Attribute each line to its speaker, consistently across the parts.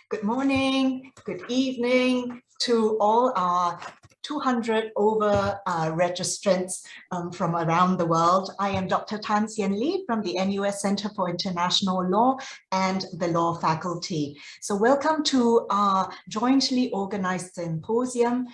Speaker 1: Good morning, good evening to all our 200 over registrants from around the world. I am Dr. Tan Sien Lee from the NUS Center for International Law and the Law Faculty. So welcome to our jointly organized symposium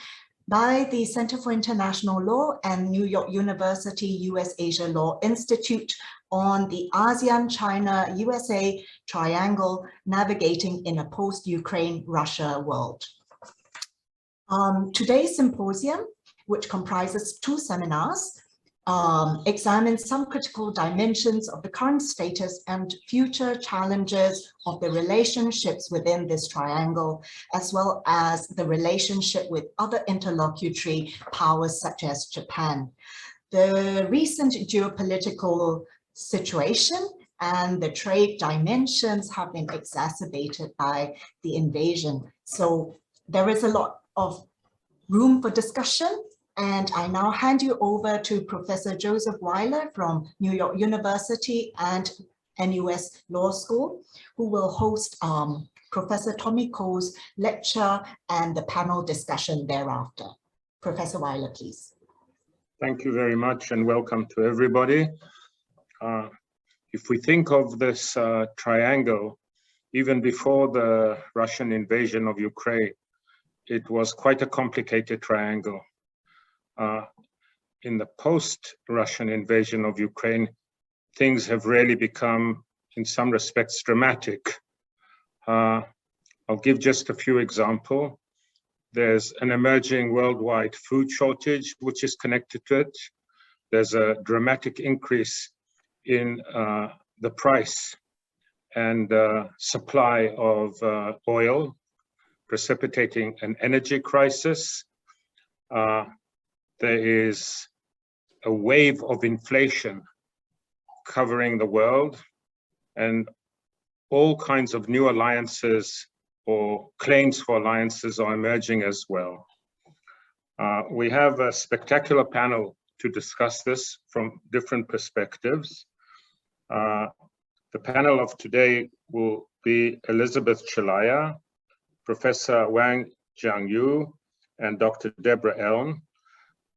Speaker 1: by the Center for International Law and New York University US Asia Law Institute on the ASEAN, China, USA triangle navigating in a post-Ukraine-Russia world. Today's symposium, which comprises two seminars, examines some critical dimensions of the current status and future challenges of the relationships within this triangle, as well as the relationship with other interlocutory powers such as Japan. The recent geopolitical situation and the trade dimensions have been exacerbated by the invasion. So there is a lot of room for discussion. And I now hand you over to Professor Joseph Weiler from New York University and NUS Law School, who will host Professor Tommy Ko's lecture and the panel discussion thereafter. Professor Weiler, please.
Speaker 2: Thank you very much and welcome to everybody. If we think of this triangle, even before the Russian invasion of Ukraine, it was quite a complicated triangle. In the post-Russian invasion of Ukraine, things have really become, in some respects, dramatic. I'll give just a few examples. There's an emerging worldwide food shortage, which is connected to it. There's a dramatic increase in the price and supply of oil, precipitating an energy crisis. There is a wave of inflation covering the world, and all kinds of new alliances or claims for alliances are emerging as well. We have a spectacular panel to discuss this from different perspectives. The panel of today will be Elizabeth Celaya, Professor Wang Zhang Yoo, and Dr. Deborah Elm.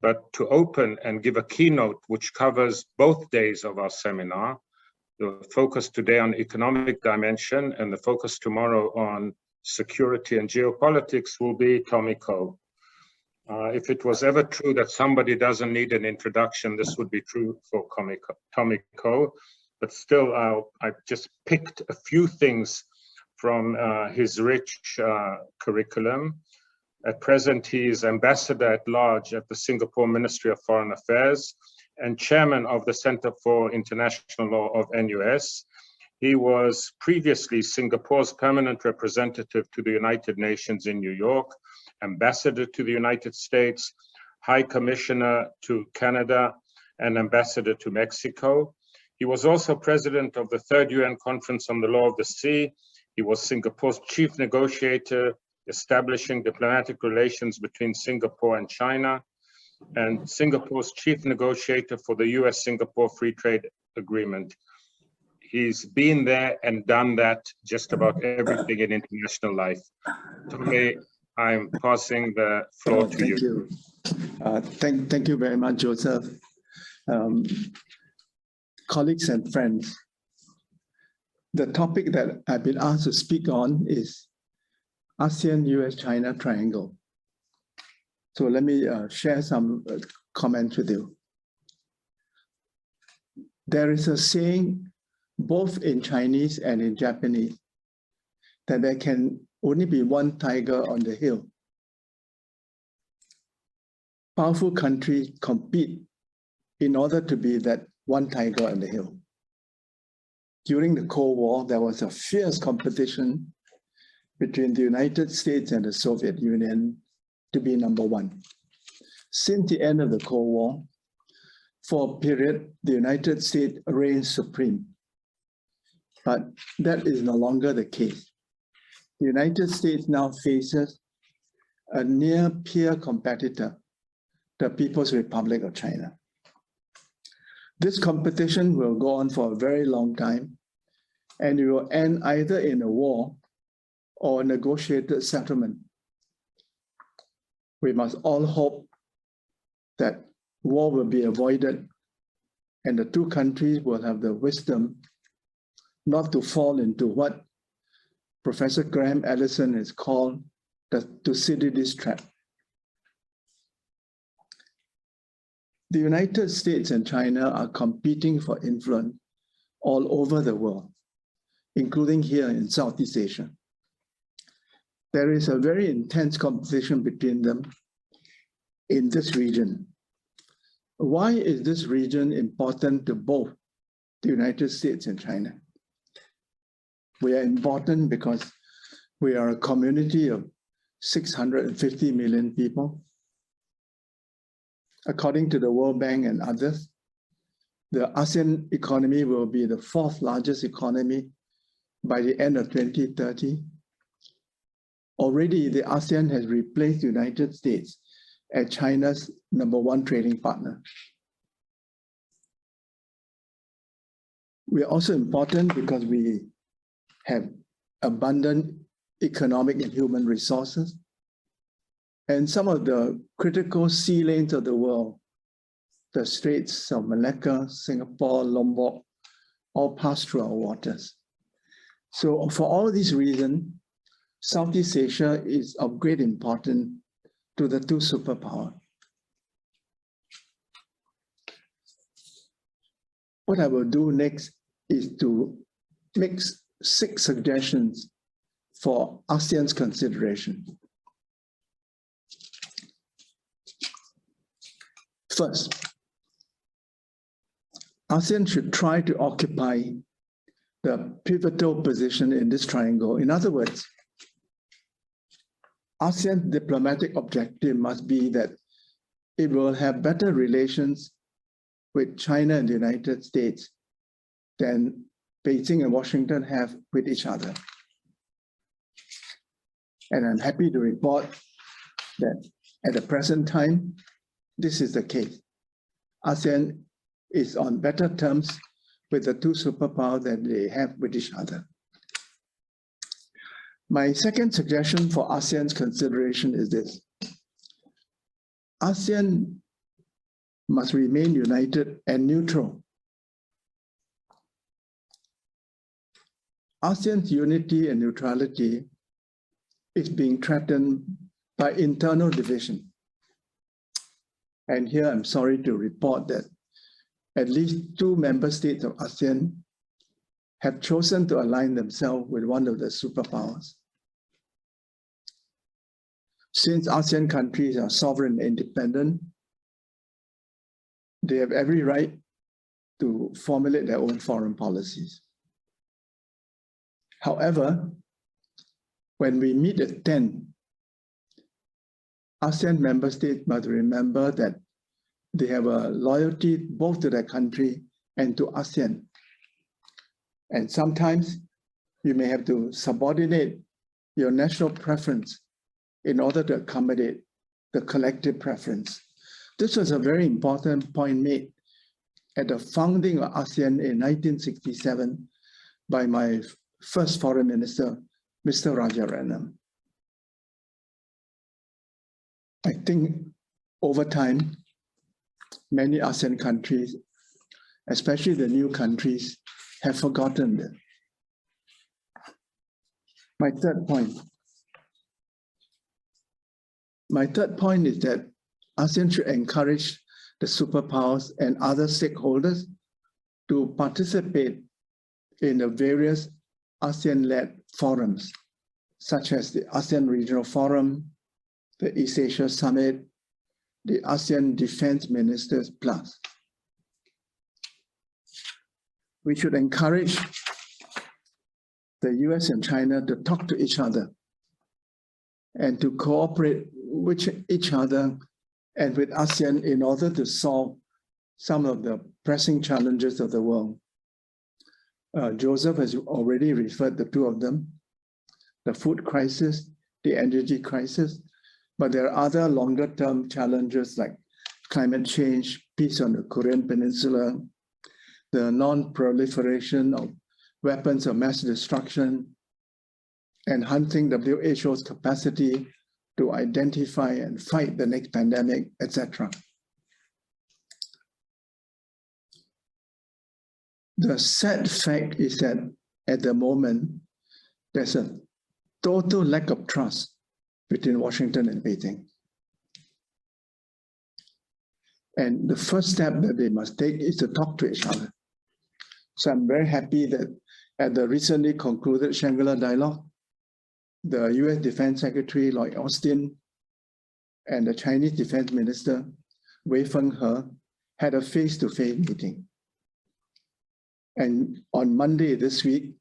Speaker 2: But to open and give a keynote which covers both days of our seminar, the focus today on economic dimension and the focus tomorrow on security and geopolitics, will be Tommy Ko. If it was ever true that somebody doesn't need an introduction, this would be true for Tommy Ko. But still, I've just picked a few things from his rich curriculum. At present, he is Ambassador at Large at the Singapore Ministry of Foreign Affairs and Chairman of the Center for International Law of NUS. He was previously Singapore's permanent representative to the United Nations in New York, Ambassador to the United States, High Commissioner to Canada, and Ambassador to Mexico. He was also President of the Third UN Conference on the Law of the Sea. He was Singapore's chief negotiator, establishing diplomatic relations between Singapore and China, and Singapore's chief negotiator for the US-Singapore Free Trade Agreement. He's been there and done that just about everything in international life. Tommy, I'm passing the floor to you.
Speaker 3: Thank you very much, Joseph. Colleagues and friends, the topic that I've been asked to speak on is ASEAN, US, China triangle. So let me share some comments with you. There is a saying, both in Chinese and in Japanese, that there can only be one tiger on the hill. Powerful countries compete in order to be that one tiger on the hill. During the Cold War, there was a fierce competition between the United States and the Soviet Union to be number one. Since the end of the Cold War, for a period, the United States reigned supreme. But that is no longer the case. The United States now faces a near peer competitor, the People's Republic of China. This competition will go on for a very long time, and it will end either in a war or negotiated settlement. We must all hope that war will be avoided and the two countries will have the wisdom not to fall into what Professor Graham Allison has called the Thucydides trap. The United States and China are competing for influence all over the world, including here in Southeast Asia. There is a very intense competition between them in this region. Why is this region important to both the United States and China? We are important because we are a community of 650 million people. According to the World Bank and others, the ASEAN economy will be the fourth largest economy by the end of 2030. Already, the ASEAN has replaced the United States as China's #1 trading partner. We are also important because we have abundant economic and human resources. And some of the critical sea lanes of the world, the Straits of Malacca, Singapore, Lombok, all pass through our waters. So for all these reasons, Southeast Asia is of great importance to the two superpowers. What I will do next is to make 6 suggestions for ASEAN's consideration. First, ASEAN should try to occupy the pivotal position in this triangle. In other words, ASEAN's diplomatic objective must be that it will have better relations with China and the United States than Beijing and Washington have with each other. And I'm happy to report that at the present time, this is the case. ASEAN is on better terms with the two superpowers that they have with each other. My second suggestion for ASEAN's consideration is this. ASEAN must remain united and neutral. ASEAN's unity and neutrality is being threatened by internal division. And here I'm sorry to report that at least 2 member states of ASEAN have chosen to align themselves with one of the superpowers. Since ASEAN countries are sovereign and independent, they have every right to formulate their own foreign policies. However, when we meet at 10, ASEAN member states must remember that they have a loyalty both to their country and to ASEAN. And sometimes you may have to subordinate your national preference in order to accommodate the collective preference. This was a very important point made at the founding of ASEAN in 1967 by my first foreign minister, Mr. Rajaratnam. I think over time, many ASEAN countries, especially the new countries, have forgotten that. My third point is that ASEAN should encourage the superpowers and other stakeholders to participate in the various ASEAN-led forums, such as the ASEAN Regional Forum, the East Asia Summit, the ASEAN Defense Ministers Plus. We should encourage the US and China to talk to each other and to cooperate with each other and with ASEAN in order to solve some of the pressing challenges of the world. Joseph has already referred to 2 of them, the food crisis, the energy crisis, but there are other longer-term challenges like climate change, peace on the Korean Peninsula, the non-proliferation of weapons of mass destruction, enhancing WHO's capacity to identify and fight the next pandemic, etc. The sad fact is that at the moment, there's a total lack of trust between Washington and Beijing. And the first step that they must take is to talk to each other. So I'm very happy that at the recently concluded Shangri-La Dialogue, the US Defense Secretary Lloyd Austin and the Chinese Defense Minister Wei Fenghe had a face-to-face meeting. And on Monday this week,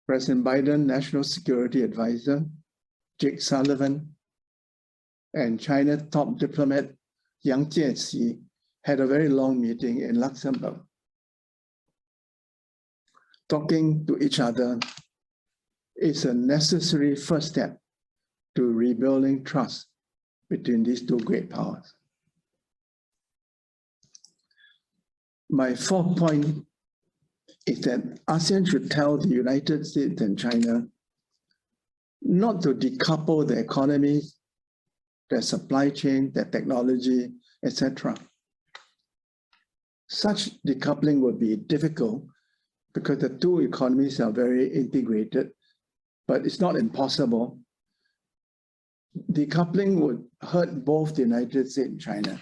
Speaker 3: President Biden, National Security Advisor Jake Sullivan, and China top diplomat Yang Jiechi had a very long meeting in Luxembourg. Talking to each other is a necessary first step to rebuilding trust between these two great powers. My fourth point is that ASEAN should tell the United States and China not to decouple their economies, their supply chain, their technology, etc. Such decoupling would be difficult because the two economies are very integrated, but it's not impossible. Decoupling would hurt both the United States and China,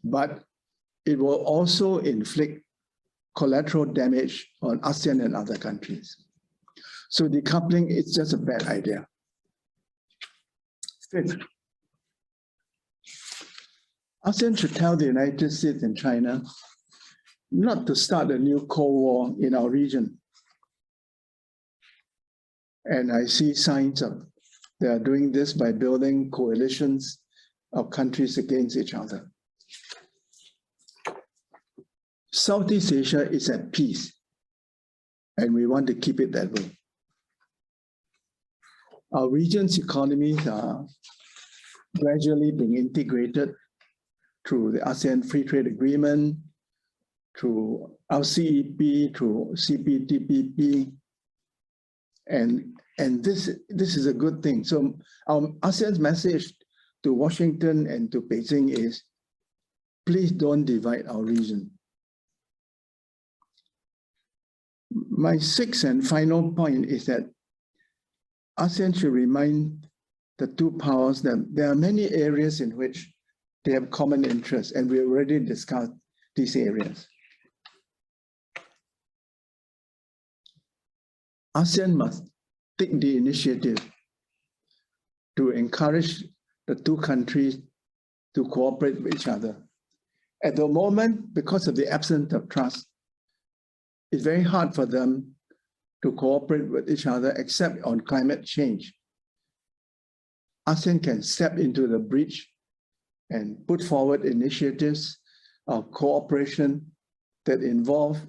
Speaker 3: but it will also inflict collateral damage on ASEAN and other countries. So decoupling is just a bad idea. Fifth, ASEAN should tell the United States and China not to start a new Cold War in our region. And I see signs of they are doing this by building coalitions of countries against each other. Southeast Asia is at peace, and we want to keep it that way. Our region's economies are gradually being integrated through the ASEAN Free Trade Agreement, through RCEP, through CPTPP, and this is a good thing. So our ASEAN's message to Washington and to Beijing is, please don't divide our region. My sixth and final point is that ASEAN should remind the two powers that there are many areas in which they have common interests, and we already discussed these areas. ASEAN must take the initiative to encourage the two countries to cooperate with each other. At the moment, because of the absence of trust, it's very hard for them to cooperate with each other except on climate change. ASEAN can step into the breach and put forward initiatives of cooperation that involve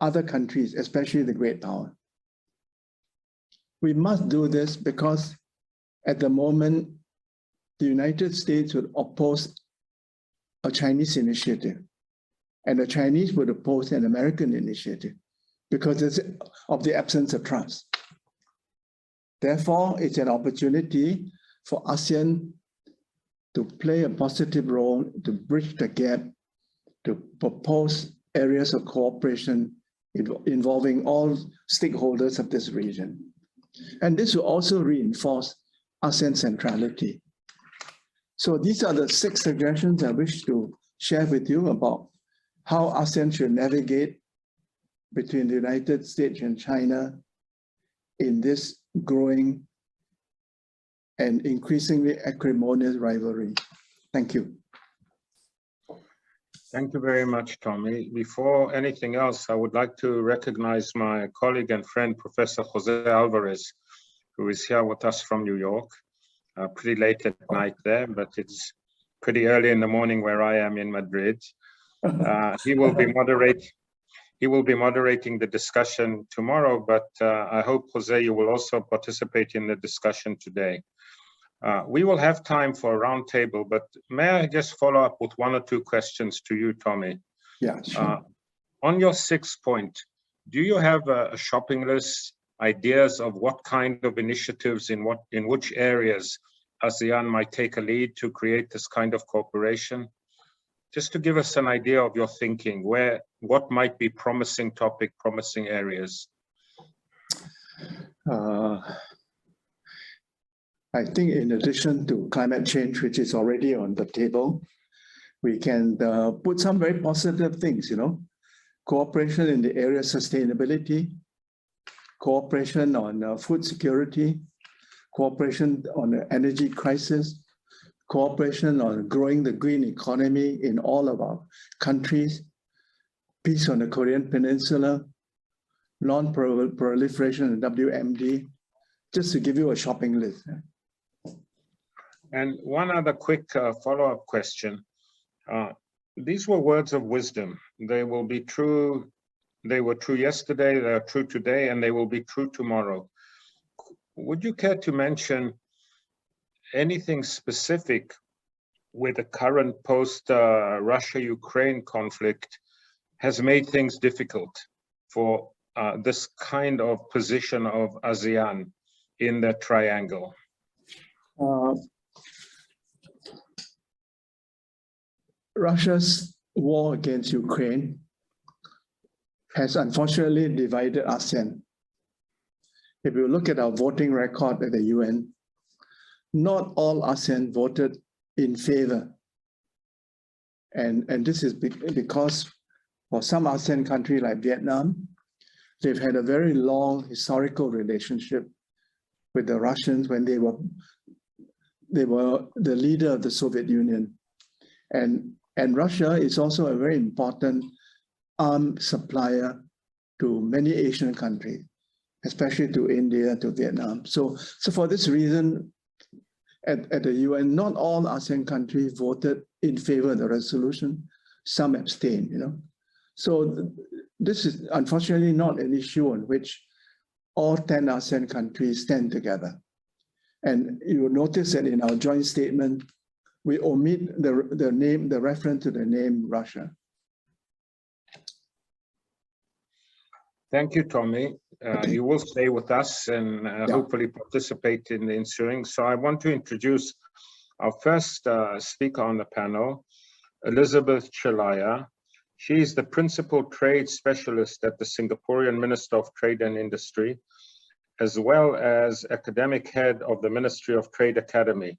Speaker 3: other countries, especially the great power. We must do this because at the moment, the United States would oppose a Chinese initiative, and the Chinese would oppose an American initiative because of the absence of trust. Therefore, it's an opportunity for ASEAN to play a positive role, to bridge the gap, to propose areas of cooperation involving all stakeholders of this region. And this will also reinforce ASEAN centrality. So these are the 6 suggestions I wish to share with you about how ASEAN should navigate between the United States and China in this growing and increasingly acrimonious rivalry. Thank you.
Speaker 2: Thank you very much, Tommy. Before anything else, I would like to recognize my colleague and friend, Professor Jose Alvarez, who is here with us from New York. Pretty late at night there, but it's pretty early in the morning where I am in Madrid. He will be moderating the discussion tomorrow, but I hope, Jose, you will also participate in the discussion today. We will have time for a roundtable, but may I just follow up with 1 or 2 questions to you, Tommy?
Speaker 3: Yeah, sure.
Speaker 2: On your 6th point, do you have a shopping list ideas of what kind of initiatives in which areas ASEAN might take a lead to create this kind of cooperation? Just to give us an idea of your thinking, what might be promising topic, promising areas?
Speaker 3: I think in addition to climate change, which is already on the table, we can put some very positive things, cooperation in the area of sustainability, cooperation on food security, cooperation on the energy crisis, cooperation on growing the green economy in all of our countries, peace on the Korean Peninsula, non-proliferation of WMD, just to give you a shopping list.
Speaker 2: And one other quick follow-up question. These were words of wisdom. They will be true. They were true yesterday, they are true today, and they will be true tomorrow. Would you care to mention anything specific with the current post-Russia-Ukraine conflict has made things difficult for this kind of position of ASEAN in the triangle?
Speaker 3: Russia's war against Ukraine has unfortunately divided ASEAN. If you look at our voting record at the UN, not all ASEAN voted in favor. And this is because for some ASEAN countries like Vietnam, they've had a very long historical relationship with the Russians when they were the leader of the Soviet Union. And Russia is also a very important arms supplier to many Asian countries, especially to India, to Vietnam. So for this reason, at the UN, not all ASEAN countries voted in favor of the resolution. Some abstained, So this is unfortunately not an issue on which all 10 ASEAN countries stand together. And you will notice that in our joint statement, we omit the reference to the name Russia.
Speaker 2: Thank you, Tommy. You will stay with us and hopefully participate in the ensuing. So I want to introduce our first speaker on the panel, Elizabeth Celaya. She is the Principal Trade Specialist at the Singaporean Minister of Trade and Industry, as well as Academic Head of the Ministry of Trade Academy.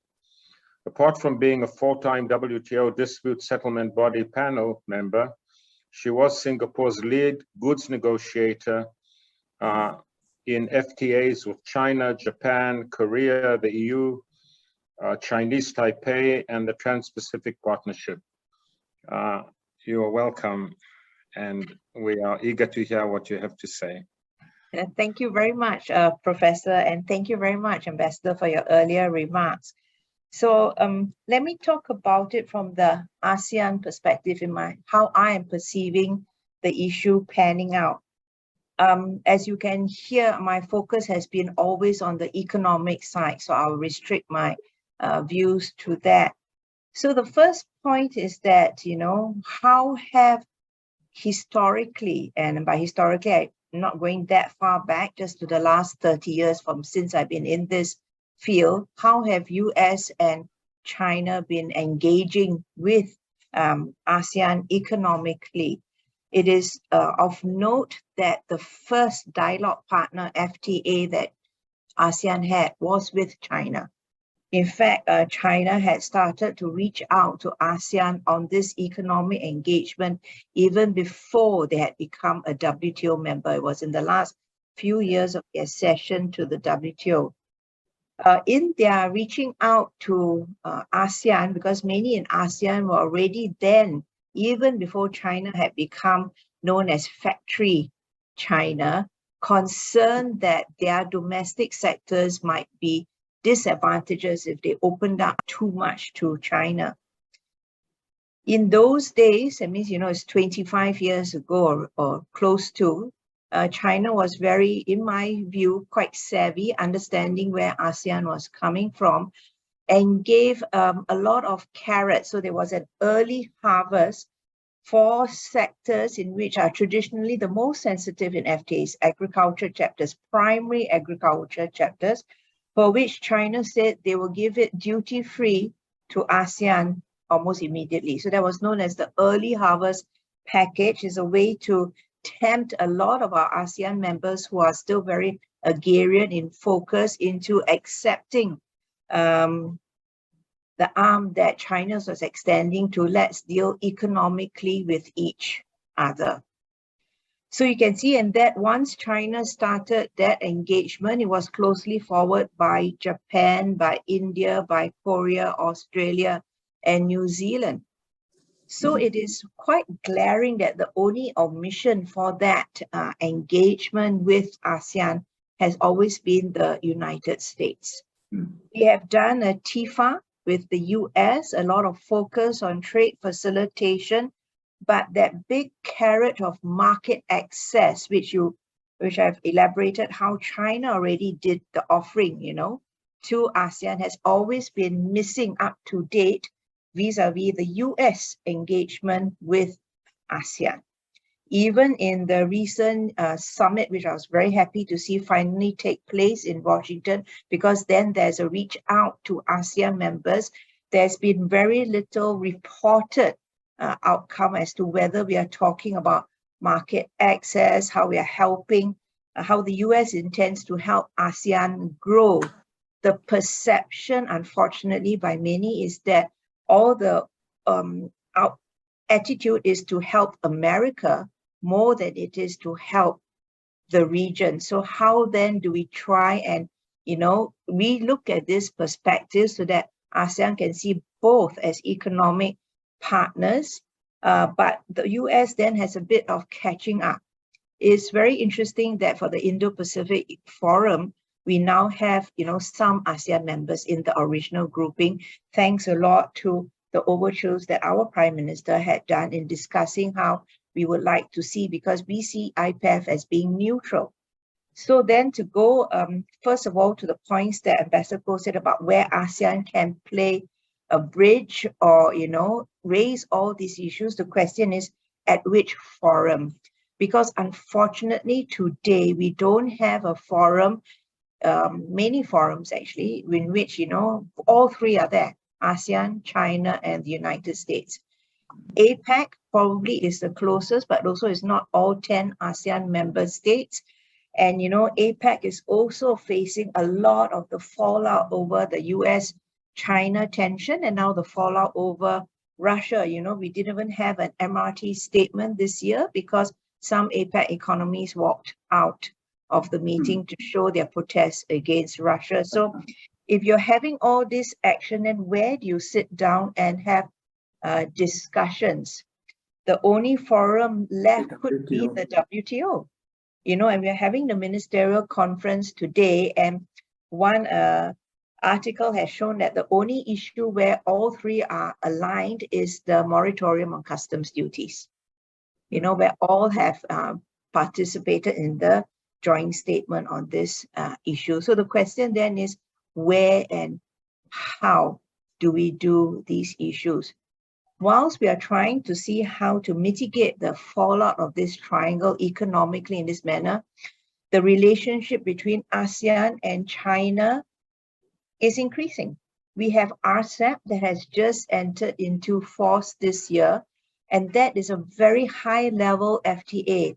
Speaker 2: Apart from being a 4-time WTO Dispute Settlement Body panel member, she was Singapore's lead goods negotiator in FTAs with China, Japan, Korea, the EU, Chinese Taipei, and the Trans-Pacific Partnership. You are welcome, and we are eager to hear what you have to say.
Speaker 4: Thank you very much, Professor, and thank you very much, Ambassador, for your earlier remarks. So let me talk about it from the ASEAN perspective in how I am perceiving the issue panning out. As you can hear, my focus has been always on the economic side, so I'll restrict my views to that. So the first point is that, how have historically, and by historically, I'm not going that far back, just to the last 30 years from since I've been in this field, how have US and China been engaging with ASEAN economically? It is of note that the first dialogue partner FTA that ASEAN had was with China. In fact, China had started to reach out to ASEAN on this economic engagement even before they had become a WTO member. It was in the last few years of their accession to the WTO. In their reaching out to ASEAN, because many in ASEAN were already then, even before China had become known as Factory China, concerned that their domestic sectors might be disadvantages if they opened up too much to China. In those days, that means, it's 25 years ago or close to, China was very, in my view, quite savvy, understanding where ASEAN was coming from, and gave a lot of carrots. So there was an early harvest 4 sectors in which are traditionally the most sensitive in FTAs: agriculture chapters, primary agriculture chapters, for which China said they will give it duty-free to ASEAN almost immediately. So that was known as the early harvest package. Is a way to tempt a lot of our ASEAN members who are still very agrarian in focus into accepting the arm that China was extending to let's deal economically with each other. So you can see in that once China started that engagement, it was closely followed by Japan, by India, by Korea, Australia, and New Zealand. So it is quite glaring that the only omission for that engagement with ASEAN has always been the United States. We have done a TIFA with the US, a lot of focus on trade facilitation, but that big carrot of market access, which I've elaborated how China already did the offering, to ASEAN, has always been missing up to date vis-a-vis the US engagement with ASEAN. Even in the recent summit, which I was very happy to see finally take place in Washington, because then there's a reach out to ASEAN members, there's been very little reported outcome as to whether we are talking about market access, how we are helping, how the US intends to help ASEAN grow. The perception, unfortunately, by many is that all the attitude is to help America more than it is to help the region. So how then do we try and, we look at this perspective so that ASEAN can see both as economic partners, but the US then has a bit of catching up. It's very interesting that for the Indo-Pacific Forum, we now have, some ASEAN members in the original grouping, thanks a lot to the overtures that our Prime Minister had done in discussing how we would like to see, because we see IPEF as being neutral. So then to go, first of all, to the points that Ambassador Koh said about where ASEAN can play a bridge or, raise all these issues, the question is at which forum? Because unfortunately today, we don't have a forum, many forums actually, in which, all three are there: ASEAN, China, and the United States. APEC probably is the closest, but also is not all 10 ASEAN member states. And, APEC is also facing a lot of the fallout over the US-China tension, and now the fallout over Russia. We didn't even have an MRT statement this year because some APEC economies walked out of the meeting to show their protest against Russia. So if you're having all this action, then where do you sit down and have discussions? The only forum left could be the WTO, and we're having the ministerial conference today, and one article has shown that the only issue where all three are aligned is the moratorium on customs duties, where all have participated in the joint statement on this issue. So the question then is, where and how do we do these issues? Whilst we are trying to see how to mitigate the fallout of this triangle economically in this manner, the relationship between ASEAN and China is increasing. We have RCEP that has just entered into force this year, and that is a very high-level FTA.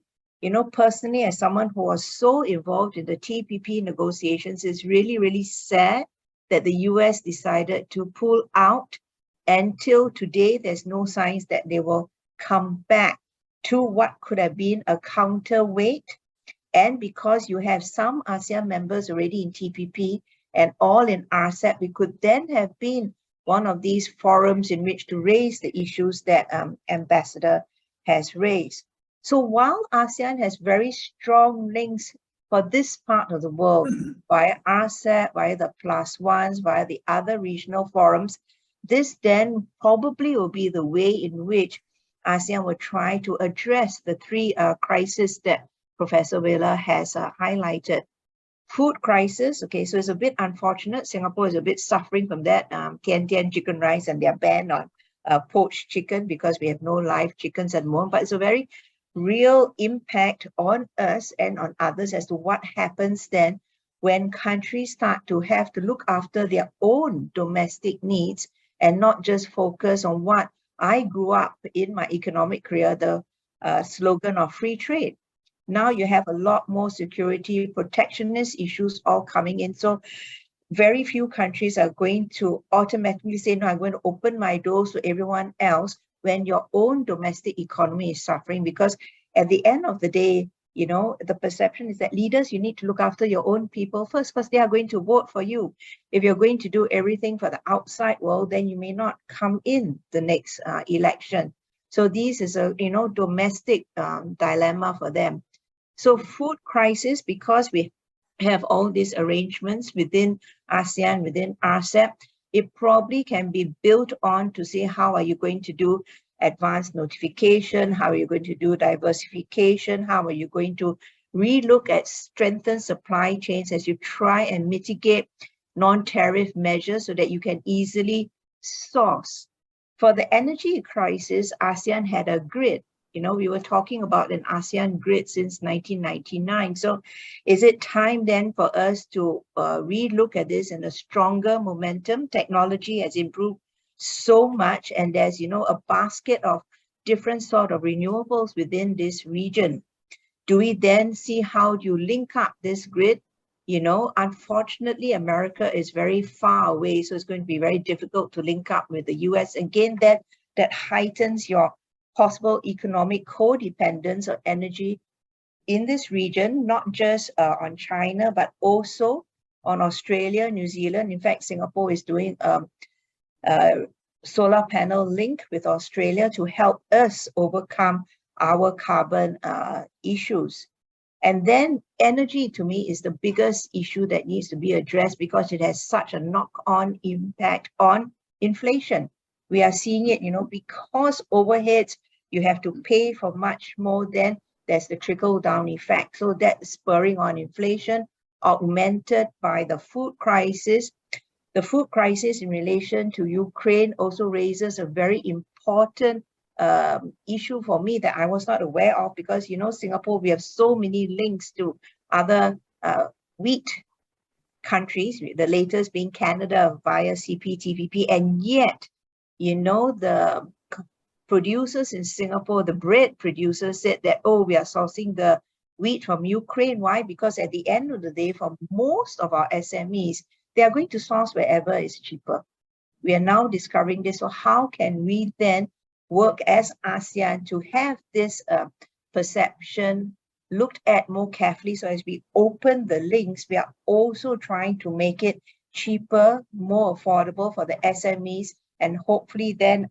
Speaker 4: Personally, as someone who was so involved in the TPP negotiations, it's really, really sad that the US decided to pull out. Until today, there's no signs that they will come back to what could have been a counterweight. And because you have some ASEAN members already in TPP and all in RCEP, we could then have been one of these forums in which to raise the issues that Ambassador has raised. So while ASEAN has very strong links for this part of the world via RCEP, via the Plus Ones, via the other regional forums, this then probably will be the way in which ASEAN will try to address the three crises that Professor Vela has highlighted. Food crisis, okay, so it's a bit unfortunate. Singapore is a bit suffering from that Tian Tian chicken rice and their ban on poached chicken because we have no live chickens at the moment, but it's a very real impact on us and on others as to what happens then when countries start to have to look after their own domestic needs and not just focus on what I grew up in my economic career, the slogan of free trade. Now you have a lot more security, protectionist issues all coming in. So very few countries are going to automatically say, no, I'm going to open my doors to everyone else when your own domestic economy is suffering. Because at the end of the day, you know, the perception is that leaders, you need to look after your own people first, because they are going to vote for you. If you're going to do everything for the outside world, then you may not come in the next election. So this is a, you know, domestic dilemma for them. So food crisis, because we have all these arrangements within ASEAN, within RCEP, it probably can be built on to say, how are you going to do advanced notification? How are you going to do diversification? How are you going to relook at strengthened supply chains as you try and mitigate non-tariff measures so that you can easily source? For the energy crisis, ASEAN had a grid. You know, we were talking about an ASEAN grid since 1999. So is it time then for us to relook at this in a stronger momentum? Technology has improved so much, and there's, you know, a basket of different sort of renewables within this region. Do we then see how you link up this grid? You know, unfortunately, America is very far away, so it's going to be very difficult to link up with the US. Again, that heightens your possible economic codependence of energy in this region, not just on China, but also on Australia, New Zealand. In fact, Singapore is doing solar panel link with Australia to help us overcome our carbon issues. And then energy, to me, is the biggest issue that needs to be addressed because it has such a knock-on impact on inflation. We are seeing it, you know, because overheads, you have to pay for much more than there's the trickle-down effect. So that's spurring on inflation, augmented by the food crisis. The food crisis in relation to Ukraine also raises a very important issue for me that I was not aware of, because, you know, Singapore, we have so many links to other wheat countries, the latest being Canada via CPTPP, and yet, you know, the producers in Singapore, the bread producers said that, oh, we are sourcing the wheat from Ukraine. Why? Because at the end of the day, for most of our SMEs, they are going to source wherever is cheaper. We are now discovering this. So how can we then work as ASEAN to have this perception looked at more carefully? So as we open the links, we are also trying to make it cheaper, more affordable for the SMEs, and hopefully then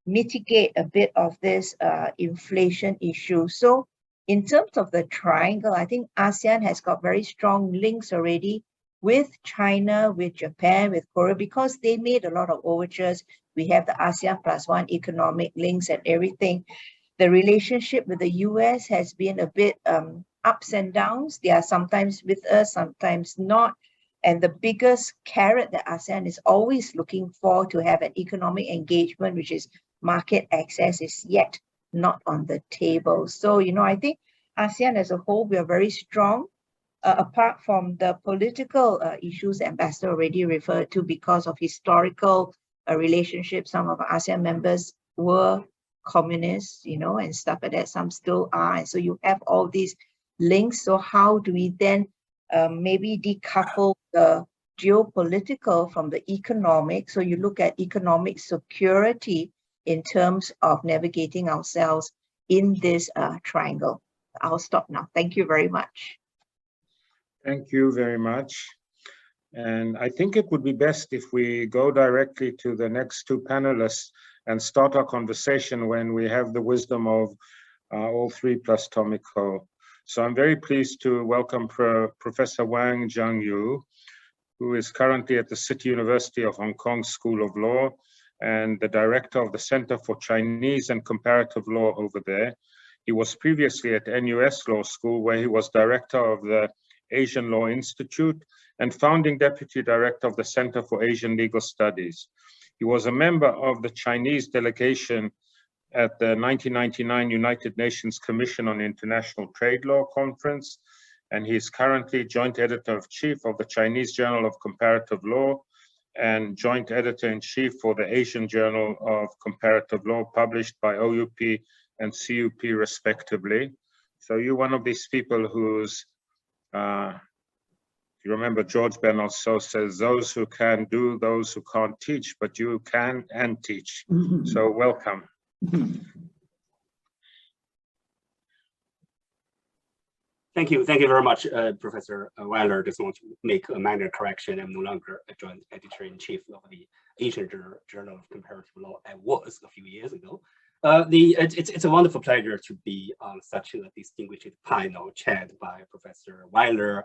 Speaker 4: mitigate a bit of this inflation issue. So in terms of the triangle, I think ASEAN has got very strong links already with China, with Japan, with Korea, because they made a lot of overtures. We have the ASEAN +1 economic links and everything. The relationship with the US has been a bit ups and downs. They are sometimes with us, sometimes not. And the biggest carrot that ASEAN is always looking for to have an economic engagement, which is market access, is yet not on the table. So, you know, I think ASEAN as a whole, we are very strong. Apart from the political issues the ambassador already referred to, because of historical relationships, some of our ASEAN members were communists, you know, and stuff like that. Some still are. And so you have all these links. So how do we then maybe decouple the geopolitical from the economic? So you look at economic security in terms of navigating ourselves in this triangle. I'll stop now. Thank you very much.
Speaker 2: Thank you very much. And I think it would be best if we go directly to the next two panelists and start our conversation when we have the wisdom of all three plus Tomiko. So I'm very pleased to welcome Professor Wang Zhang Yoo, who is currently at the City University of Hong Kong School of Law and the director of the Center for Chinese and Comparative Law over there. He was previously at NUS Law School, where he was director of the Asian Law Institute and founding deputy director of the Center for Asian Legal Studies. He was a member of the Chinese delegation at the 1999 United Nations Commission on International Trade Law Conference, and he is currently Joint Editor-in-Chief of the Chinese Journal of Comparative Law and Joint Editor-in-Chief for the Asian Journal of Comparative Law, published by OUP and CUP respectively. So you're one of these people who's, you remember George Bernard Shaw says, those who can do, those who can't teach, but you can and teach. So welcome.
Speaker 5: Thank you very much, Professor Weiler. Just want to make a minor correction. I'm no longer a Joint Editor-in-Chief of the Asian Journal of Comparative Law. I was a few years ago. It's a wonderful pleasure to be on such a distinguished panel chaired by Professor Weiler,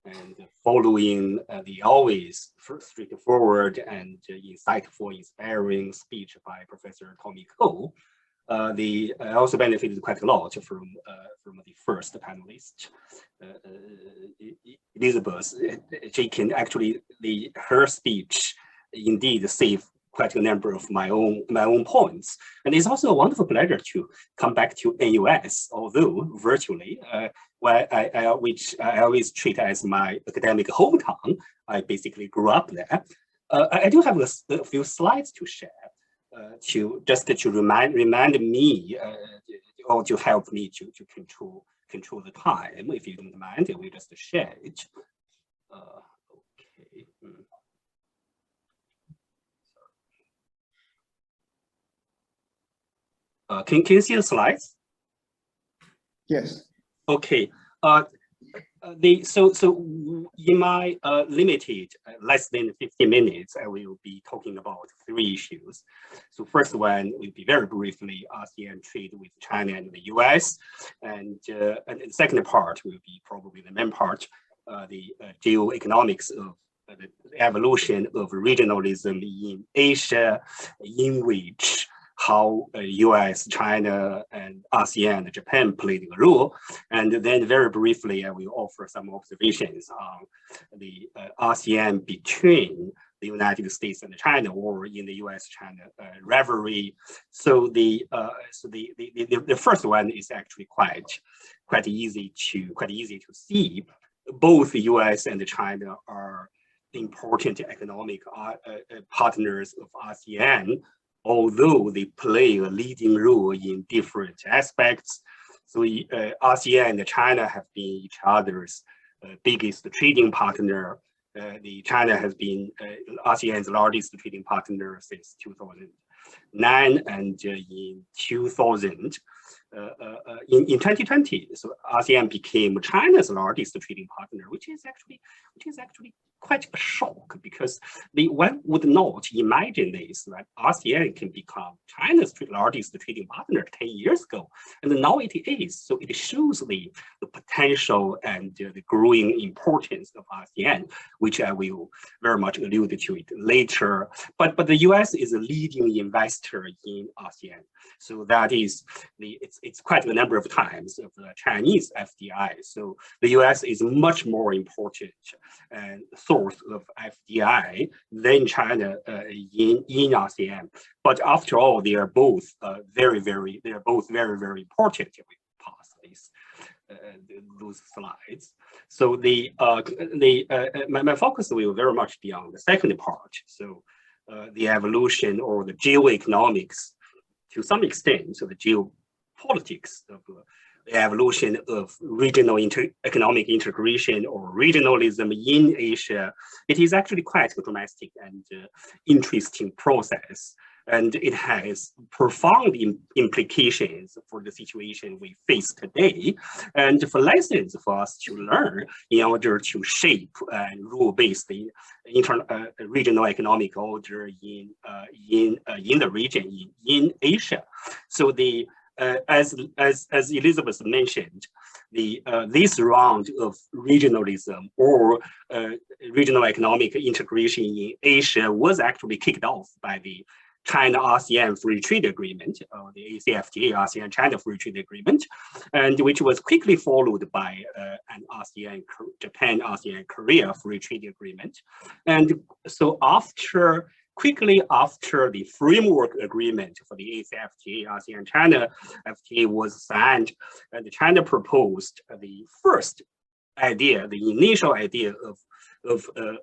Speaker 5: and following the always straightforward and insightful, inspiring speech by Professor Tommy Ko. I also benefited quite a lot from the first panelist, Elizabeth. She can actually, her speech indeed saved quite a number of my own points. And it's also a wonderful pleasure to come back to NUS, although virtually, which I always treat as my academic hometown. I basically grew up there. I do have a few slides to share. To remind me or to help me to control the time. If you don't mind, we just share it. Okay. Can you see the slides?
Speaker 3: Yes.
Speaker 5: Okay. So in my limited less than 50 minutes, I will be talking about 3 issues. So first one will be very briefly ASEAN trade with China and the US, and the second part will be probably the main part, the geoeconomics of the evolution of regionalism in Asia, in which how US, China, and ASEAN, and Japan played a role. And then very briefly, I will offer some observations on the ASEAN between the United States and China, or in the US-China rivalry. So the first one is actually quite easy to see. Both the US and China are important economic partners of ASEAN, although they play a leading role in different aspects. So ASEAN and China have been each other's biggest trading partner. China has been ASEAN's largest trading partner since 2009, and in 2000, in 2020, so ASEAN became China's largest trading partner, which is actually quite a shock, because one would not imagine this, that ASEAN can become China's largest trading partner 10 years ago, and now it is. So it shows the potential and the growing importance of ASEAN, which I will very much allude to it later. But the US is a leading investor in ASEAN, so that is it's quite a number of times of the Chinese FDI. So the US is much more important and source of FDI than China in ASEAN. But after all, they are both very important. We pass those slides. So my focus will very much be on the second part. So the evolution or the geoeconomics, to some extent, so the geopolitics of the evolution of regional economic integration or regionalism in Asia. It is actually quite a dramatic and interesting process, and it has profound implications for the situation we face today, and for lessons for us to learn in order to shape and rule-based regional economic order in the region, in Asia. So as Elizabeth mentioned, this round of regionalism or regional economic integration in Asia was actually kicked off by the China-ASEAN Free Trade Agreement, the ACFTA, ASEAN-China Free Trade Agreement, and which was quickly followed by an Japan-ASEAN-Korea Free Trade Agreement. And so after quickly after the framework agreement for the ASEAN-FTA, ASEAN-China FTA was signed, and China proposed the first idea, the initial idea of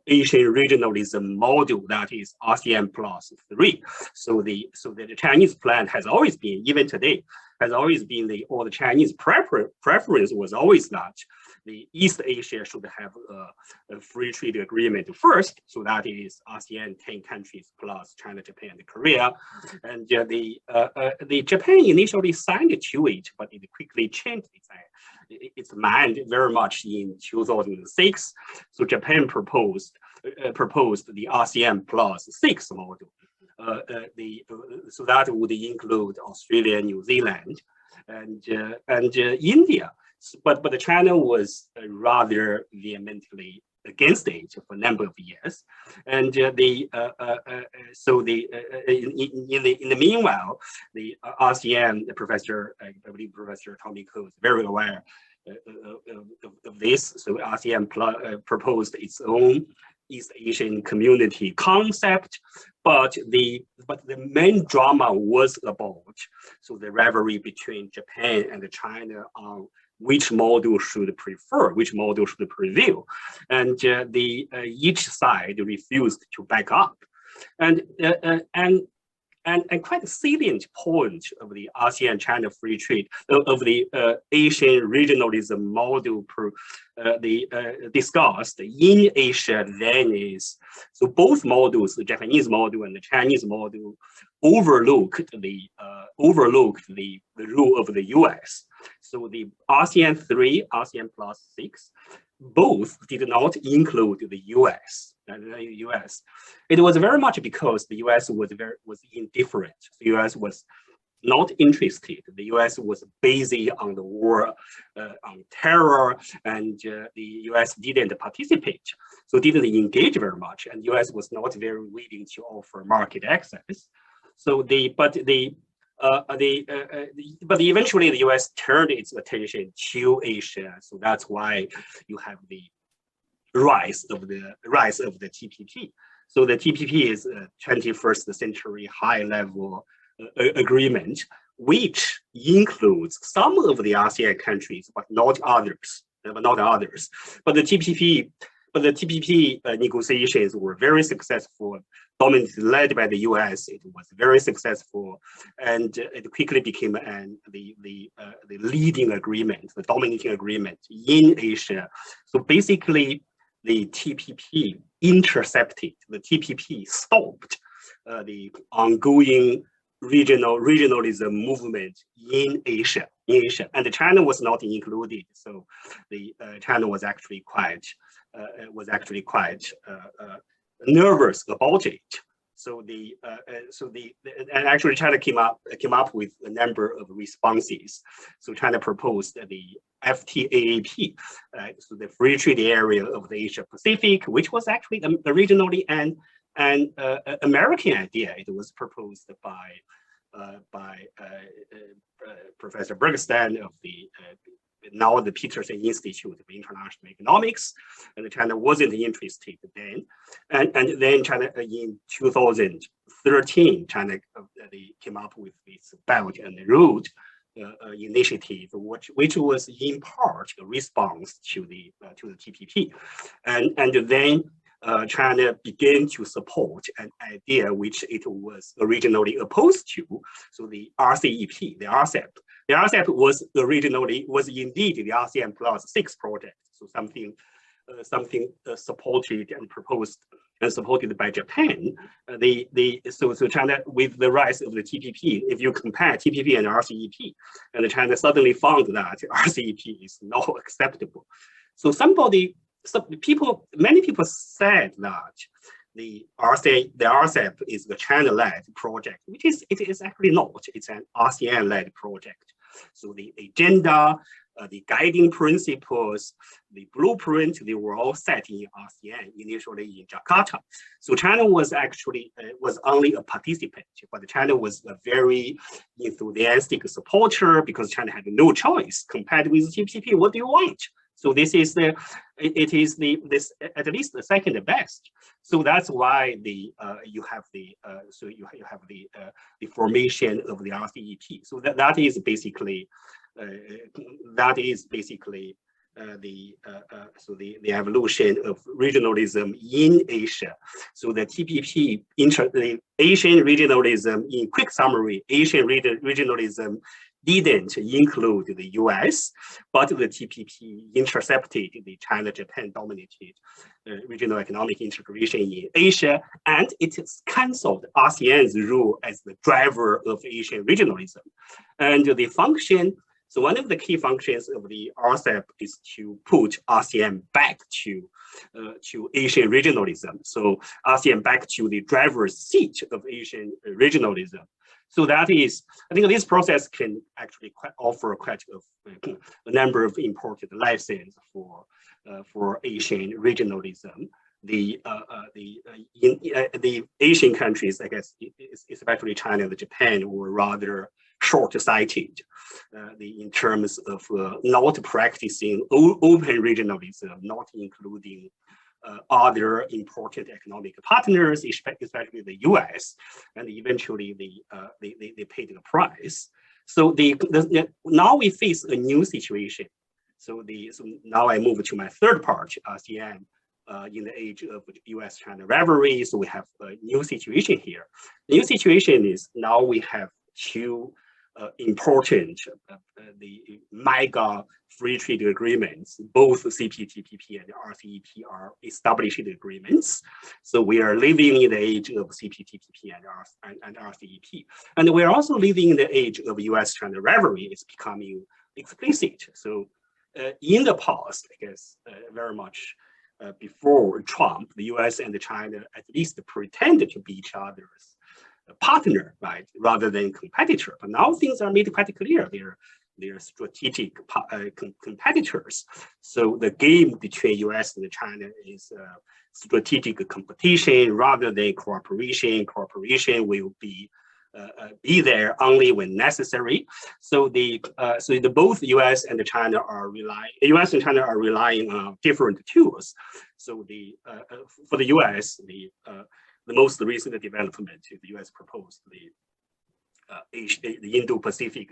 Speaker 5: Asian regionalism model, that is ASEAN +3. So the Chinese plan has always been, even today, has always been the Chinese preference was always that the East Asia should have a free trade agreement first. So that is ASEAN 10 countries plus China, Japan, and Korea. And the Japan initially signed to it, but it quickly changed its mind very much in 2006. So Japan proposed the ASEAN +6 model. So that would include Australia, New Zealand, and India. But China was rather vehemently against it for a number of years, and in the meanwhile, the ASEAN professor, I believe Professor Tommy Ko is very aware of this. So ASEAN proposed its own East Asian community concept, but the main drama was about the rivalry between Japan and China on which model should prefer, which model should prevail, and each side refused to back up, and quite a salient point of the ASEAN-China free trade of the Asian regionalism model discussed in Asia then is, so both models, the Japanese model and the Chinese model, overlooked the rule of the US. So the ASEAN 3, ASEAN +6, both did not include the US. It was very much because the US was indifferent. The US was not interested. The US was busy on the war on terror, and the US didn't participate, so didn't engage very much, and the US was not very willing to offer market access. So but eventually the US turned its attention to Asia. So that's why you have the rise of the TPP. So the TPP is a 21st century high-level agreement, which includes some of the ASEAN countries, but not others. But the TPP negotiations were very successful, dominantly led by the US. It was very successful, and it quickly became the leading agreement, the dominating agreement in Asia. So basically, the TPP intercepted, the TPP stopped the ongoing regionalism movement in Asia, and China was not included. So the China was actually quite nervous about it. And actually China came up with a number of responses. So China proposed the FTAAP, so the free trade area of the Asia Pacific, which was actually originally an American idea. It was proposed by Professor Bergstein of the now the Peterson Institute of International Economics, and China wasn't interested then. And then China in 2013, China they came up with this Belt and Road initiative, which was in part a response to the TPP, and then China began to support an idea which it was originally opposed to. So the RCEP, the RCEP. The RCEP was indeed the ASEAN +6 project. So something supported and proposed and supported by Japan. So China, with the rise of the TPP, if you compare TPP and RCEP, and China suddenly found that RCEP is not acceptable. So many people said that the RCEP is the China-led project, which it is actually not. It's an ASEAN-led project. So the agenda, the guiding principles, the blueprint, they were all set in ASEAN, initially in Jakarta. So China was actually was only a participant, but China was a very enthusiastic supporter because China had no choice. Compared with TPP, what do you want? So this is at least the second best. So that's why you have the formation of the RCEP. So that is basically the evolution of regionalism in Asia. So the TPP, the Asian regionalism, in quick summary, Asian regionalism didn't include the US, but the TPP intercepted the China-Japan dominated regional economic integration in Asia, and it canceled ASEAN's role as the driver of Asian regionalism. And the function, so one of the key functions of the RCEP is to put ASEAN back to Asian regionalism. So ASEAN back to the driver's seat of Asian regionalism. So that is, I think this process can actually offer quite a number of important lessons for Asian regionalism. The Asian countries, I guess, especially China and Japan, were rather short-sighted in terms of not practicing open regionalism, not including other important economic partners, especially the US, and eventually they paid the price. So now we face a new situation. So now I move to my third part, ASEAN in the age of US-China rivalry. So we have a new situation here. The new situation is now we have two important the mega free trade agreements. Both CPTPP and RCEP are established agreements. So we are living in the age of CPTPP and RCEP. And we're also living in the age of US-China rivalry. It's becoming explicit. So in the past, I guess, very much before Trump, the US and China at least pretended to be each other's partner, right, rather than competitor. But now things are made quite clear. They're strategic competitors. So the game between US and China is strategic competition rather than cooperation. Cooperation will be there only when necessary. So both US and China are relying on different tools. So for the US, the most recent development, the US proposed the Indo-Pacific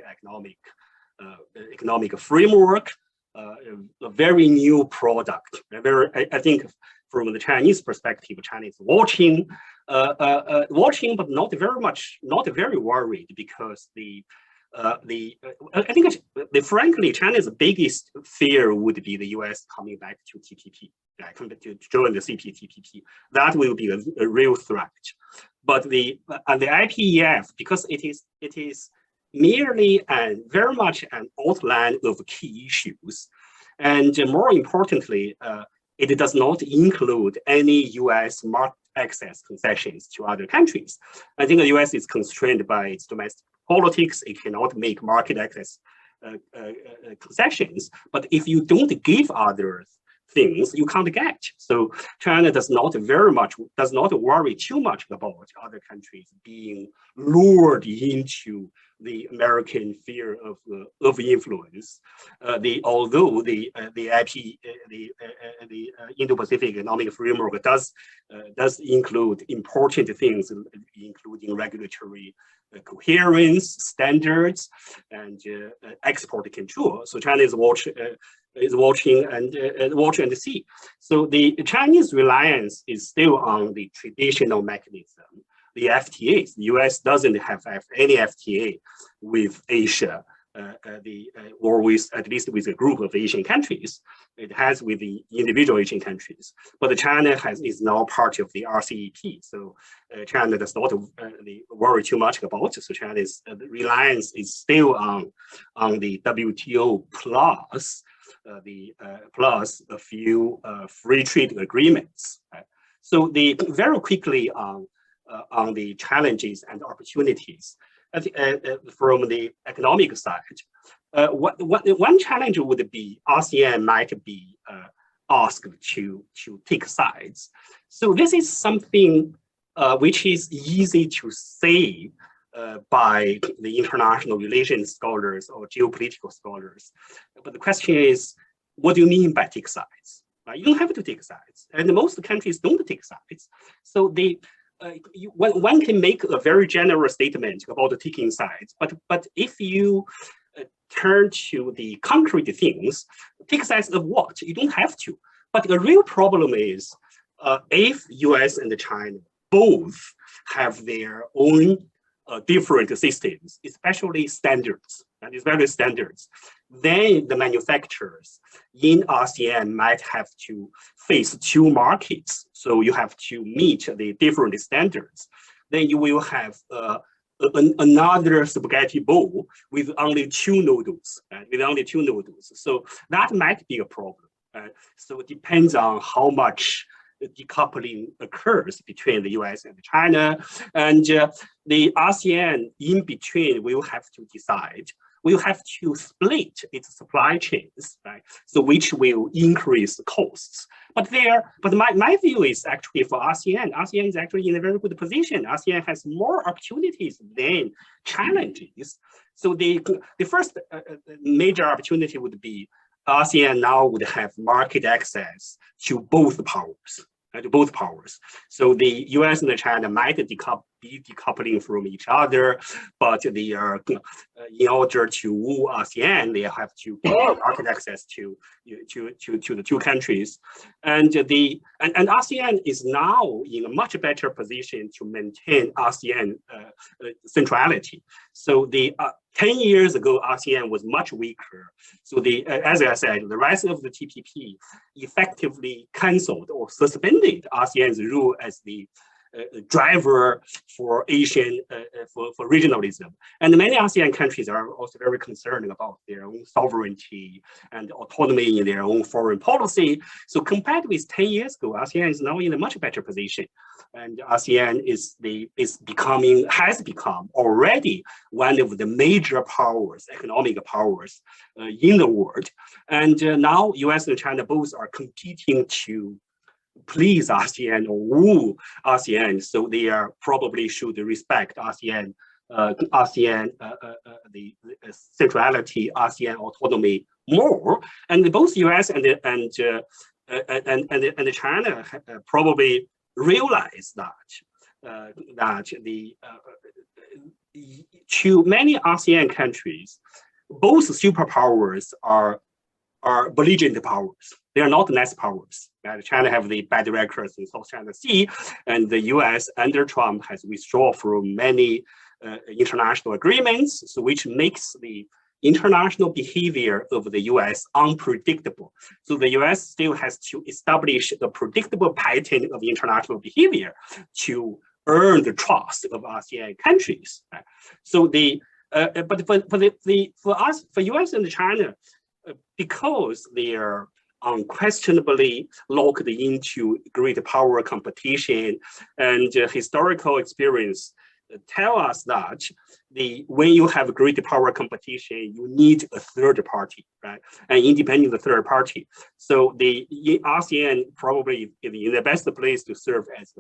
Speaker 5: economic framework, a very new product. I think from the Chinese perspective, China is watching, but not very worried, because I think frankly, China's biggest fear would be the US coming back to TPP, to join the CPTPP. That will be a real threat. But the IPEF, because it is merely very much an outline of key issues, and more importantly, it does not include any US market access concessions to other countries. I think the US is constrained by its domestic politics. It cannot make market access concessions. But if you don't give others things, you can't get. So China does not worry too much about other countries being lured into the American fear of influence. Although the Indo-Pacific economic framework does include important things, including regulatory coherence, standards, and export control. So China is watching and see. So the Chinese reliance is still on the traditional mechanism, the FTAs. The US doesn't have any FTA with Asia, or with at least with a group of Asian countries. It has with the individual Asian countries. But China is now part of the RCEP. So China does not worry too much about it. So China's reliance is still on the WTO plus plus a few free trade agreements. Right? So very quickly on the challenges and opportunities from the economic side. One challenge would be ASEAN might be asked to take sides. So this is something which is easy to say by the international relations scholars or geopolitical scholars. But the question is, what do you mean by take sides? You don't have to take sides, and most countries don't take sides. So they, one can make a very general statement about taking sides, but if you turn to the concrete things, take sides of what? You don't have to. But the real problem is, if US and China both have their own different systems, especially standards, then the manufacturers in ASEAN might have to face two markets. So you have to meet the different standards. Then you will have another spaghetti bowl with only two noodles, So that might be a problem. So it depends on how much decoupling occurs between the US and China, and the ASEAN in between will have to decide. We'll have to split its supply chains, right? So which will increase the costs. But my view is actually for ASEAN is actually in a very good position. ASEAN has more opportunities than challenges. So the first major opportunity would be ASEAN now would have market access to both powers. So the US and China might be decoupling from each other, but they are, in order to woo ASEAN, they have to get market access to the two countries, and ASEAN is now in a much better position to maintain ASEAN centrality. So 10 years ago, ASEAN was much weaker. So as I said, the rest of the TPP effectively canceled or suspended ASEAN's role as the driver for Asian, for regionalism. And many ASEAN countries are also very concerned about their own sovereignty and autonomy in their own foreign policy. So compared with 10 years ago, ASEAN is now in a much better position. And ASEAN has become already one of the major powers, economic powers in the world. And now US and China both are competing to please ASEAN or woo ASEAN, so they probably should respect ASEAN, the centrality, ASEAN autonomy more. And both US and China probably realize that to many ASEAN countries, both superpowers are belligerent powers. They are not nice powers. China have the bad records in South China Sea, and the US under Trump has withdrawn from many international agreements, so which makes the international behavior of the US unpredictable. So the US still has to establish the predictable pattern of international behavior to earn the trust of ASEAN countries. So for US and China, because they are unquestionably locked into great power competition, and historical experience tell us that when you have great power competition, you need a third party, right? An independent third party. So the ASEAN probably is in the best place to serve as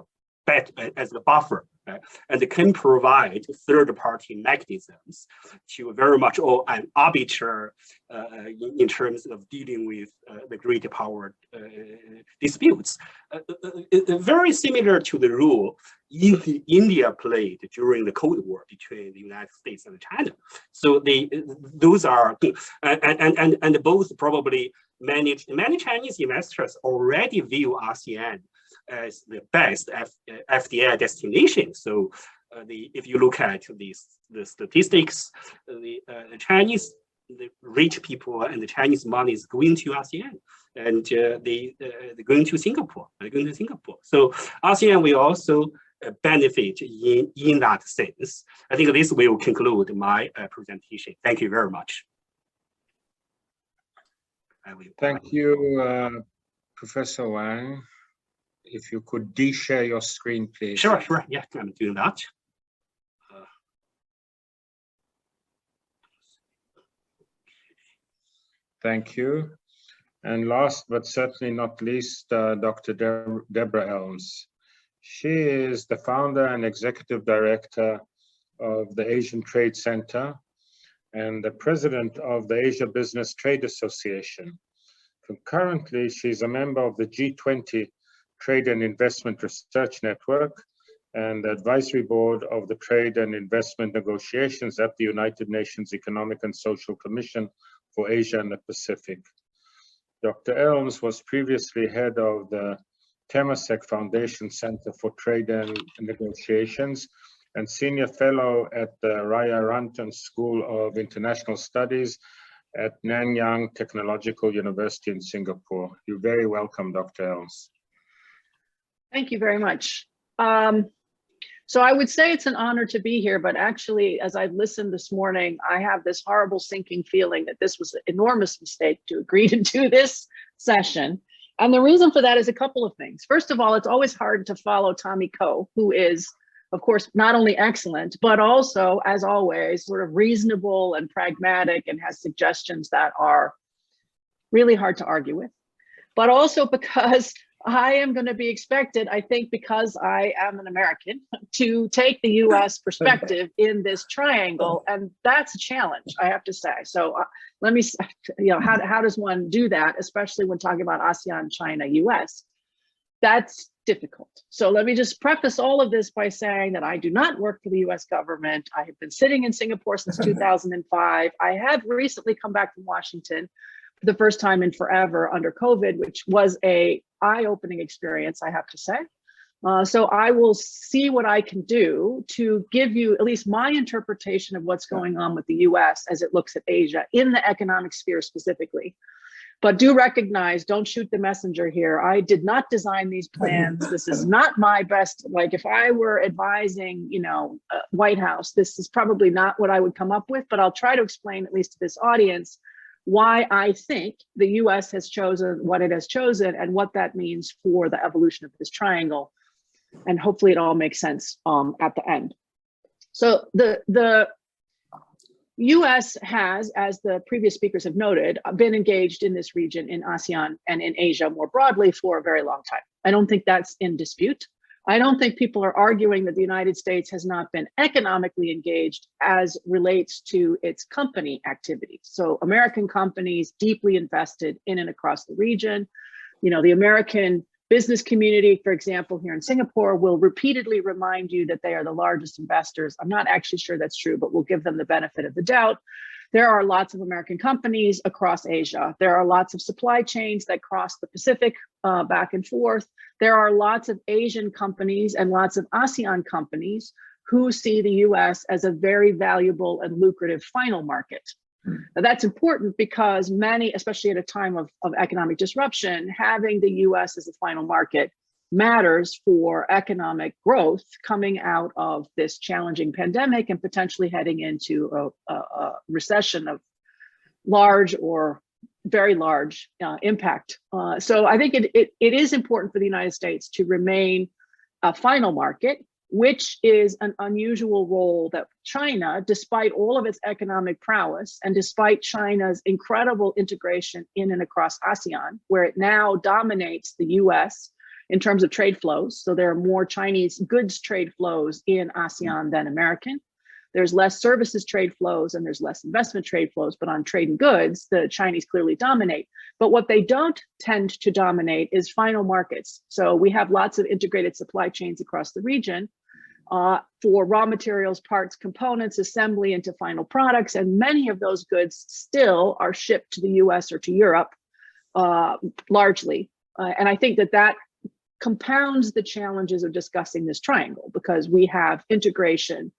Speaker 5: the buffer, right? And can provide third-party mechanisms to very much an arbiter in terms of dealing with the great power disputes. Very similar to the role India played during the Cold War between the United States and China. So those are and both probably many Chinese investors already view ASEAN as the best FDI destination. So if you look at the statistics, the Chinese, the rich people and the Chinese money is going to ASEAN, and they're going to Singapore. So ASEAN will also benefit in that sense. I think this will conclude my presentation. Thank you very much.
Speaker 2: Thank you, Professor Wang. If you could de-share your screen, please.
Speaker 5: Sure. Yeah, I'm doing that.
Speaker 2: Thank you. And last but certainly not least, Dr. Deborah Elms. She is the founder and executive director of the Asian Trade Center and the president of the Asia Business Trade Association. Concurrently, she's a member of the G20 Trade and Investment Research Network and the advisory board of the Trade and Investment Negotiations at the United Nations Economic and Social Commission for Asia and the Pacific. Dr. Elms was previously head of the Temasek Foundation Center for Trade and Negotiations and senior fellow at the Raya Rantan School of International Studies at Nanyang Technological University in Singapore. You're very welcome, Dr. Elms.
Speaker 6: Thank you very much. So I would say it's an honor to be here, but actually, as I've listened this morning, I have this horrible sinking feeling that this was an enormous mistake to agree to do this session. And the reason for that is a couple of things. First of all, it's always hard to follow Tommy Ko, who is, of course, not only excellent, but also, as always, sort of reasonable and pragmatic and has suggestions that are really hard to argue with. But also because I am going to be expected, I think, because I am an American, to take the US perspective in this triangle. And that's a challenge, I have to say. So let me, how does one do that, especially when talking about ASEAN, China, US? That's difficult. So let me just preface all of this by saying that I do not work for the US government. I have been sitting in Singapore since 2005. I have recently come back from Washington for the first time in forever under COVID, which was a eye-opening experience, I have to say. So I will see what I can do to give you at least my interpretation of what's going on with the US as it looks at Asia in the economic sphere specifically. But do recognize, don't shoot the messenger here. I did not design these plans. This is not my best, like if I were advising, White House, this is probably not what I would come up with, but I'll try to explain, at least to this audience, why I think the US has chosen what it has chosen and what that means for the evolution of this triangle. And hopefully it all makes sense at the end. So the US has, as the previous speakers have noted, been engaged in this region, in ASEAN and in Asia more broadly for a very long time. I don't think that's in dispute. I don't think people are arguing that the United States has not been economically engaged as relates to its company activities. So American companies deeply invested in and across the region. The American business community, for example, here in Singapore, will repeatedly remind you that they are the largest investors. I'm not actually sure that's true, but we'll give them the benefit of the doubt. There are lots of American companies across Asia. There are lots of supply chains that cross the Pacific back and forth. There are lots of Asian companies and lots of ASEAN companies who see the US as a very valuable and lucrative final market. Now, that's important because many, especially at a time of economic disruption, having the US as a final market matters for economic growth coming out of this challenging pandemic and potentially heading into a recession of large or very large impact. So I think it is important for the United States to remain a final market, which is an unusual role that China, despite all of its economic prowess and despite China's incredible integration in and across ASEAN, where it now dominates the US in terms of trade flows. So there are more Chinese goods trade flows in ASEAN than American. There's less services trade flows and there's less investment trade flows, but on trade and goods, the Chinese clearly dominate. But what they don't tend to dominate is final markets. So we have lots of integrated supply chains across the region for raw materials, parts, components, assembly into final products. And many of those goods still are shipped to the US or to Europe largely. And I think that compounds the challenges of discussing this triangle because we have integration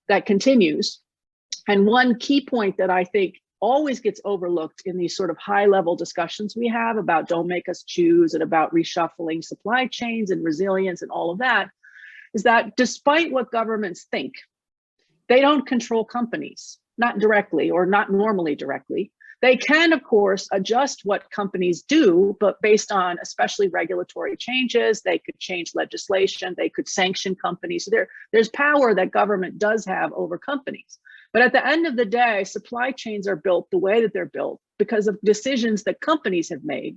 Speaker 6: that continues. And one key point that I think always gets overlooked in these sort of high level discussions we have about don't make us choose and about reshuffling supply chains and resilience and all of that is that despite what governments think, they don't control companies, not directly or not normally directly. They can, of course, adjust what companies do, but based on especially regulatory changes, they could change legislation, they could sanction companies. So there's power that government does have over companies. But at the end of the day, supply chains are built the way that they're built because of decisions that companies have made.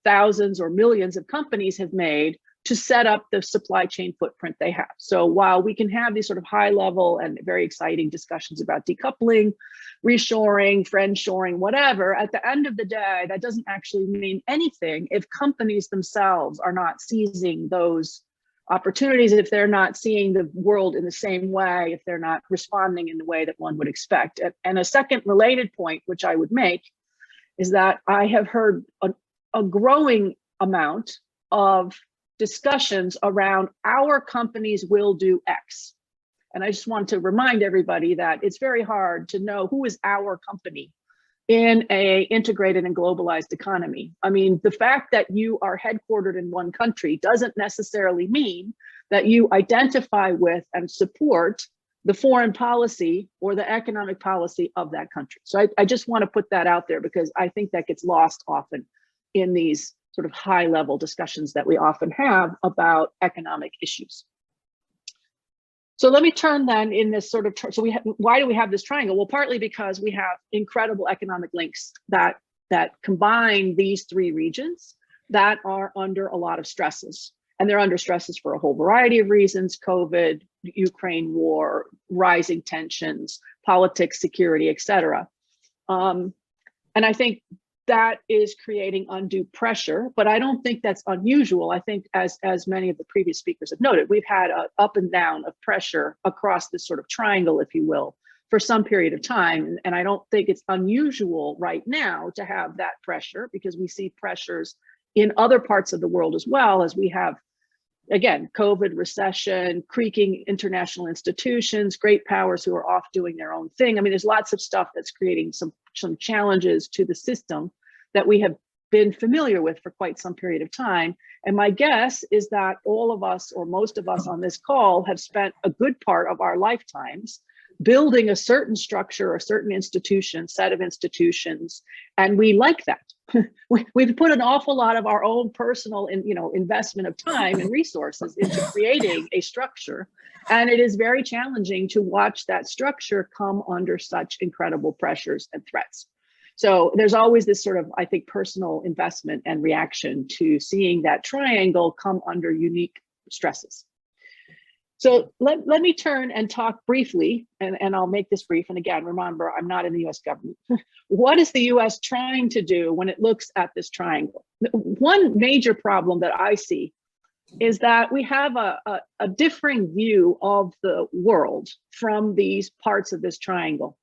Speaker 6: Thousands or millions of companies have made to set up the supply chain footprint they have. So while we can have these sort of high level and very exciting discussions about decoupling, reshoring, friendshoring, whatever, at the end of the day, that doesn't actually mean anything if companies themselves are not seizing those opportunities, if they're not seeing the world in the same way, if they're not responding in the way that one would expect. And a second related point, which I would make, is that I have heard a growing amount of discussions around our companies will do X. And I just want to remind everybody that it's very hard to know who is our company in a integrated and globalized economy. I mean, the fact that you are headquartered in one country doesn't necessarily mean that you identify with and support the foreign policy or the economic policy of that country. So I just want to put that out there because I think that gets lost often in these sort of high level discussions that we often have about economic issues. So let me turn then in this sort of, why do we have this triangle? Well, partly because we have incredible economic links that combine these three regions that are under a lot of stresses. And they're under stresses for a whole variety of reasons: COVID, Ukraine war, rising tensions, politics, security, et cetera. And I think that is creating undue pressure, but I don't think that's unusual. I think as many of the previous speakers have noted, we've had an up and down of pressure across this sort of triangle, if you will, for some period of time. And I don't think it's unusual right now to have that pressure, because we see pressures in other parts of the world as well, as we have, again, COVID, recession, creaking international institutions, great powers who are off doing their own thing. I mean, there's lots of stuff that's creating some challenges to the system that we have been familiar with for quite some period of time. And my guess is that all of us, or most of us on this call, have spent a good part of our lifetimes building a certain structure, a certain institution, set of institutions, and we like that. We've put an awful lot of our own personal investment of time and resources into creating a structure. And it is very challenging to watch that structure come under such incredible pressures and threats. So there's always this sort of, I think, personal investment and reaction to seeing that triangle come under unique stresses. So let me turn and talk briefly, and I'll make this brief. And again, remember, I'm not in the US government. What is the US trying to do when it looks at this triangle? One major problem that I see is that we have a differing view of the world from these parts of this triangle.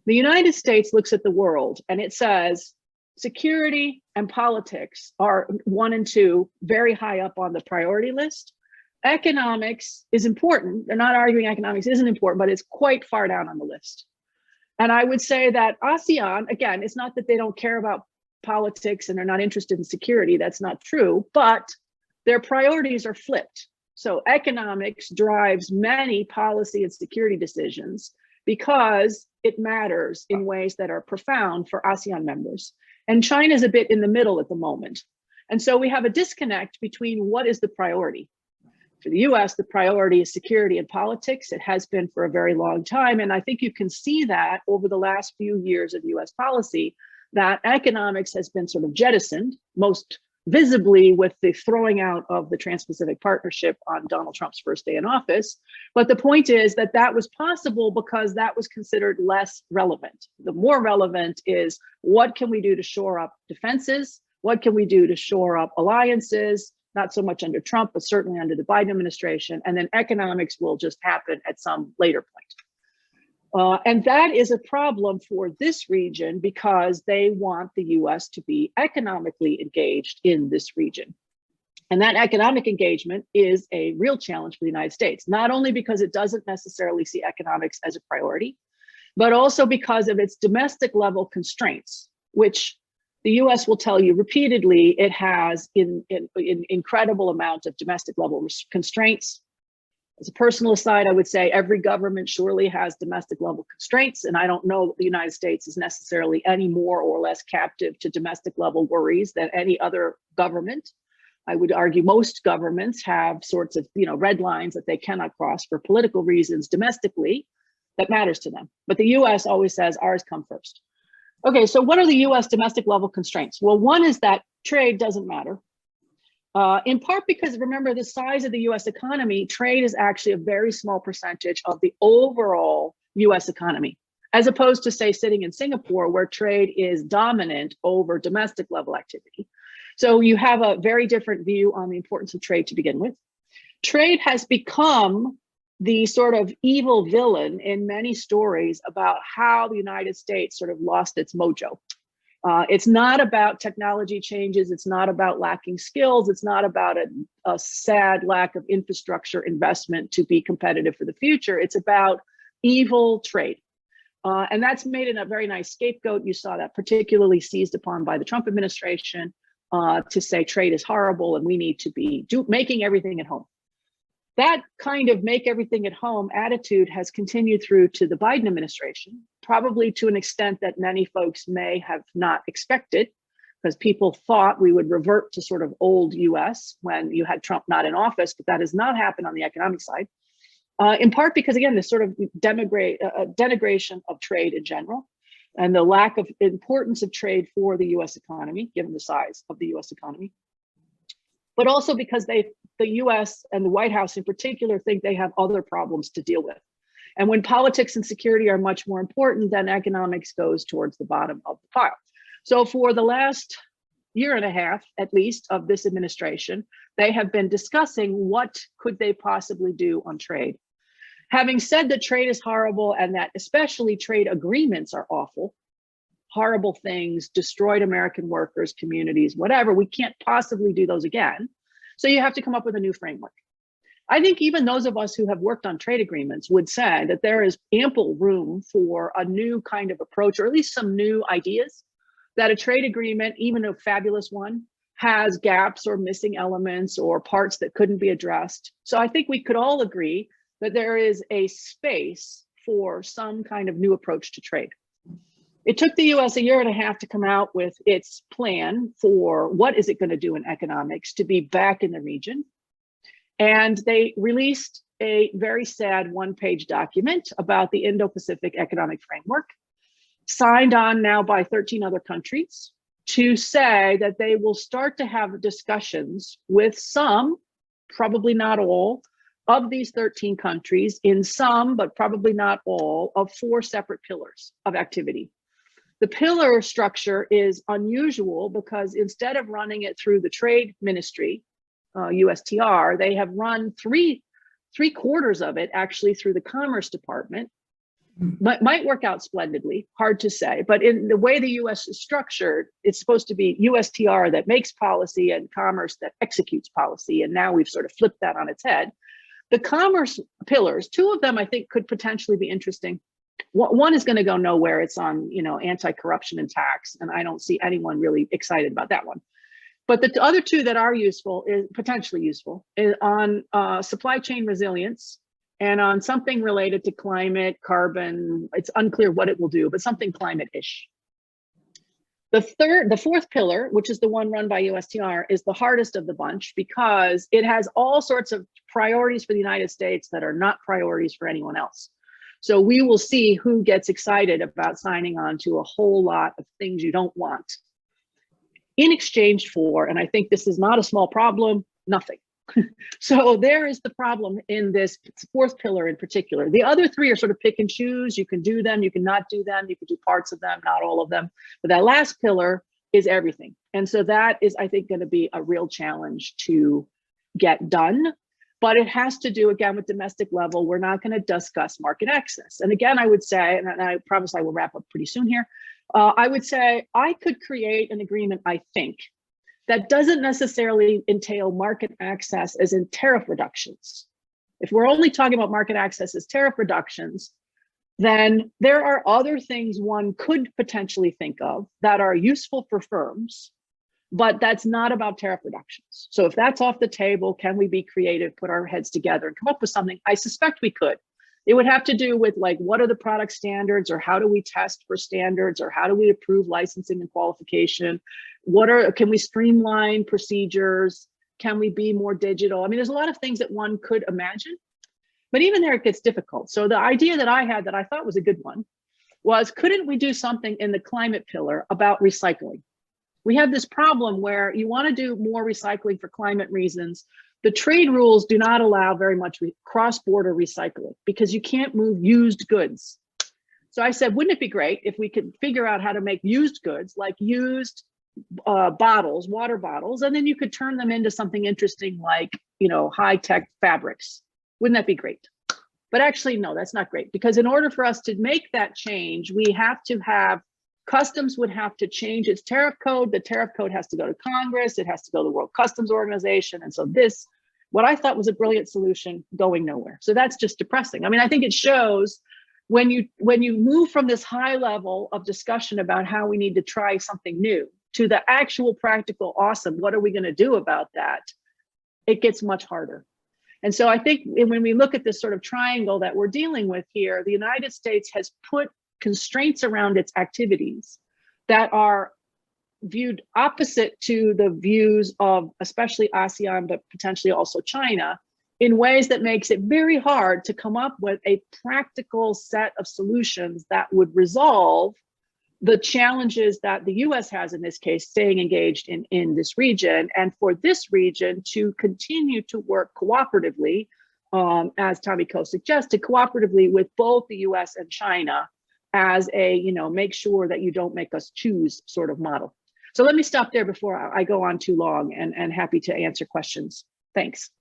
Speaker 6: The United States looks at the world and it says security and politics are 1 and 2 very high up on the priority list. Economics is important. They're not arguing economics isn't important, but it's quite far down on the list. And I would say that ASEAN, again, it's not that they don't care about politics and they're not interested in security. That's not true, but their priorities are flipped. So economics drives many policy and security decisions because it matters in ways that are profound for ASEAN members. And China is a bit in the middle at the moment. And so we have a disconnect between what is the priority. For the US, the priority is security and politics. It has been for a very long time. And I think you can see that over the last few years of US policy, that economics has been sort of jettisoned, most visibly with the throwing out of the Trans-Pacific Partnership on Donald Trump's first day in office. But the point is that that was possible because that was considered less relevant. The more relevant is, what can we do to shore up defenses? What can we do to shore up alliances? Not so much under Trump, but certainly under the Biden administration. And then economics will just happen at some later point. And that is a problem for this region because they want the US to be economically engaged in this region. And that economic engagement is a real challenge for the United States, not only because it doesn't necessarily see economics as a priority, but also because of its domestic level constraints, which the US will tell you repeatedly it has in incredible amount of domestic level constraints. As a personal aside, I would say every government surely has domestic level constraints, and I don't know that the United States is necessarily any more or less captive to domestic level worries than any other government. I would argue most governments have sorts of red lines that they cannot cross for political reasons domestically that matters to them. But the US always says ours come first. Okay, so what are the US domestic level constraints? Well, one is that trade doesn't matter. in part because, remember, the size of the US economy, trade is actually a very small percentage of the overall US economy, as opposed to, say, sitting in Singapore, where trade is dominant over domestic level activity. So you have a very different view on the importance of trade to begin with. Trade has become the sort of evil villain in many stories about how the United States sort of lost its mojo. It's not about technology changes. It's not about lacking skills. It's not about a sad lack of infrastructure investment to be competitive for the future. It's about evil trade. And that's made it a very nice scapegoat. You saw that particularly seized upon by the Trump administration to say trade is horrible and we need to be making everything at home. That kind of make everything at home attitude has continued through to the Biden administration, probably to an extent that many folks may have not expected, because people thought we would revert to sort of old US when you had Trump not in office, but that has not happened on the economic side. In part because, again, this sort of denigration of trade in general and the lack of importance of trade for the US economy, given the size of the US economy. But also because the US and the White House in particular think they have other problems to deal with. And when politics and security are much more important, then economics goes towards the bottom of the pile. So for the last year and a half, at least, of this administration, they have been discussing what could they possibly do on trade. Having said that trade is horrible and that especially trade agreements are awful, horrible things, destroyed American workers, communities, whatever, we can't possibly do those again. So you have to come up with a new framework. I think even those of us who have worked on trade agreements would say that there is ample room for a new kind of approach, or at least some new ideas, that a trade agreement, even a fabulous one, has gaps or missing elements or parts that couldn't be addressed. So I think we could all agree that there is a space for some kind of new approach to trade. It took the US a year and a half to come out with its plan for what is it going to do in economics to be back in the region. And they released a very sad one-page document about the Indo-Pacific Economic Framework, signed on now by 13 other countries, to say that they will start to have discussions with some, probably not all, of these 13 countries in some, but probably not all, of 4 separate pillars of activity. The pillar structure is unusual because instead of running it through the Trade Ministry, USTR, they have run three quarters of it actually through the Commerce Department. Might work out splendidly, hard to say, but in the way the US is structured, it's supposed to be USTR that makes policy and Commerce that executes policy. And now we've sort of flipped that on its head. The commerce pillars, 2 of them I think could potentially be interesting. One is going to go nowhere. It's on, anti-corruption and tax, and I don't see anyone really excited about that one. But the other 2 that are useful, is potentially useful, is on supply chain resilience and on something related to climate, carbon. It's unclear what it will do, but something climate-ish. The 4th pillar, which is the one run by USTR, is the hardest of the bunch because it has all sorts of priorities for the United States that are not priorities for anyone else. So we will see who gets excited about signing on to a whole lot of things you don't want in exchange for, and I think this is not a small problem, nothing. So there is the problem in this 4th pillar in particular. The other 3 are sort of pick and choose. You can do them, you can not do them, you can do parts of them, not all of them. But that last pillar is everything. And so that is, I think, going to be a real challenge to get done. But it has to do, again, with domestic level. We're not going to discuss market access. And again, I would say, and I promise I will wrap up pretty soon here, I would say I could create an agreement, I think, that doesn't necessarily entail market access as in tariff reductions. If we're only talking about market access as tariff reductions, then there are other things one could potentially think of that are useful for firms, but that's not about tariff reductions. So if that's off the table, can we be creative, put our heads together and come up with something? I suspect we could. It would have to do with, like, what are the product standards, or how do we test for standards, or how do we approve licensing and qualification? Can we streamline procedures? Can we be more digital? I mean, there's a lot of things that one could imagine, but even there it gets difficult. So the idea that I had that I thought was a good one was, couldn't we do something in the climate pillar about recycling? We have this problem where you want to do more recycling for climate reasons. The trade rules do not allow very much cross-border recycling because you can't move used goods. So I said, wouldn't it be great if we could figure out how to make used goods, like used bottles, water bottles, and then you could turn them into something interesting like, you know, high-tech fabrics. Wouldn't that be great? But actually, no, that's not great, because in order for us to make that change, we have to have, customs would have to change its tariff code. The tariff code has to go to Congress. It has to go to the World Customs Organization. And so this, what I thought was a brilliant solution, going nowhere. So that's just depressing. I mean, I think it shows when you move from this high level of discussion about how we need to try something new to the actual practical, awesome, what are we going to do about that? It gets much harder. And so I think when we look at this sort of triangle that we're dealing with here, the United States has put constraints around its activities that are viewed opposite to the views of especially ASEAN, but potentially also China, in ways that makes it very hard to come up with a practical set of solutions that would resolve the challenges that the US has in this case, staying engaged in this region, and for this region to continue to work cooperatively, as Tomiko suggested, cooperatively with both the US and China as a, you know, make sure that you don't make us choose sort of model. So let me stop there before I go on too long, and happy to answer questions. Thanks.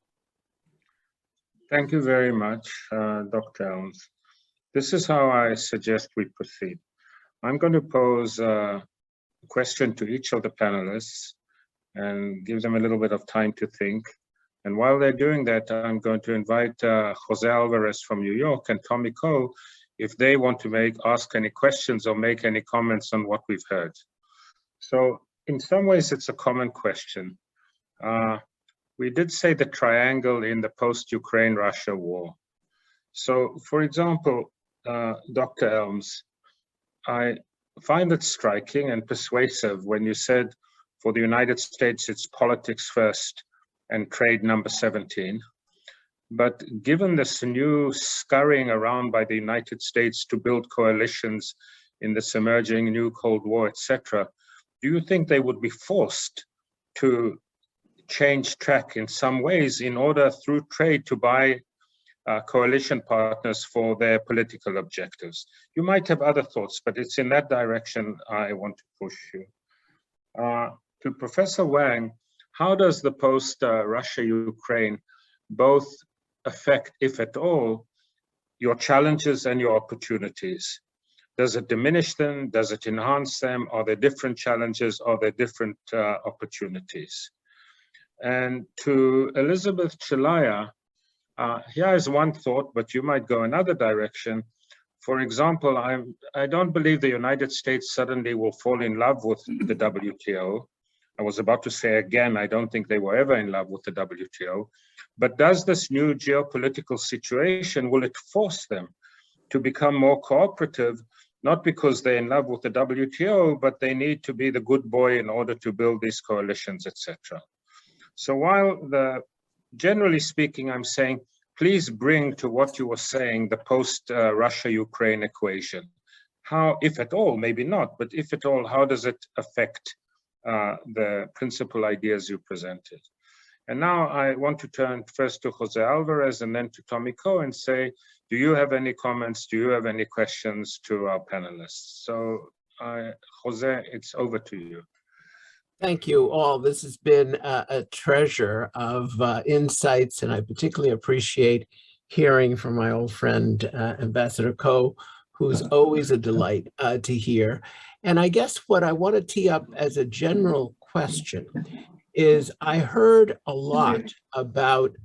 Speaker 2: Thank you very much, Dr. Elms. This is how I suggest we proceed. I'm going to pose a question to each of the panelists and give them a little bit of time to think. And while they're doing that, I'm going to invite Jose Alvarez from New York and Tomiko, if they want to ask any questions or make any comments on what we've heard. So in some ways, it's a common question. We did say the triangle in the post-Ukraine-Russia war. So for example, Dr. Elms, I find it striking and persuasive when you said for the United States, it's politics first and trade number 17. But given this new scurrying around by the United States to build coalitions in this emerging new Cold War, etc., do you think they would be forced to change track in some ways in order through trade to buy coalition partners for their political objectives? You might have other thoughts, but it's in that direction I want to push you. To Professor Wang, how does the post-Russia-Ukraine both affect, if at all, your challenges and your opportunities? Does it diminish them? Does it enhance them? Are there different challenges? Are there different opportunities? And to Elizabeth Celaya, here is one thought, but you might go another direction. For example, I don't believe the United States suddenly will fall in love with the WTO. I was about to say again, I don't think they were ever in love with the WTO. But does this new geopolitical situation, will it force them to become more cooperative, not because they're in love with the WTO, but they need to be the good boy in order to build these coalitions, etc. So while generally speaking, I'm saying, please bring to what you were saying the post-Russia-Ukraine equation. How, if at all, maybe not, but if at all, how does it affect the principal ideas you presented? And now I want to turn first to Jose Alvarez and then to Tomiko and say, do you have any comments? Do you have any questions to our panelists? So Jose, it's over to you.
Speaker 7: Thank you all. This has been a treasure of insights, and I particularly appreciate hearing from my old friend, Ambassador Ko, who's always a delight to hear. And I guess what I want to tee up as a general question is I heard a lot about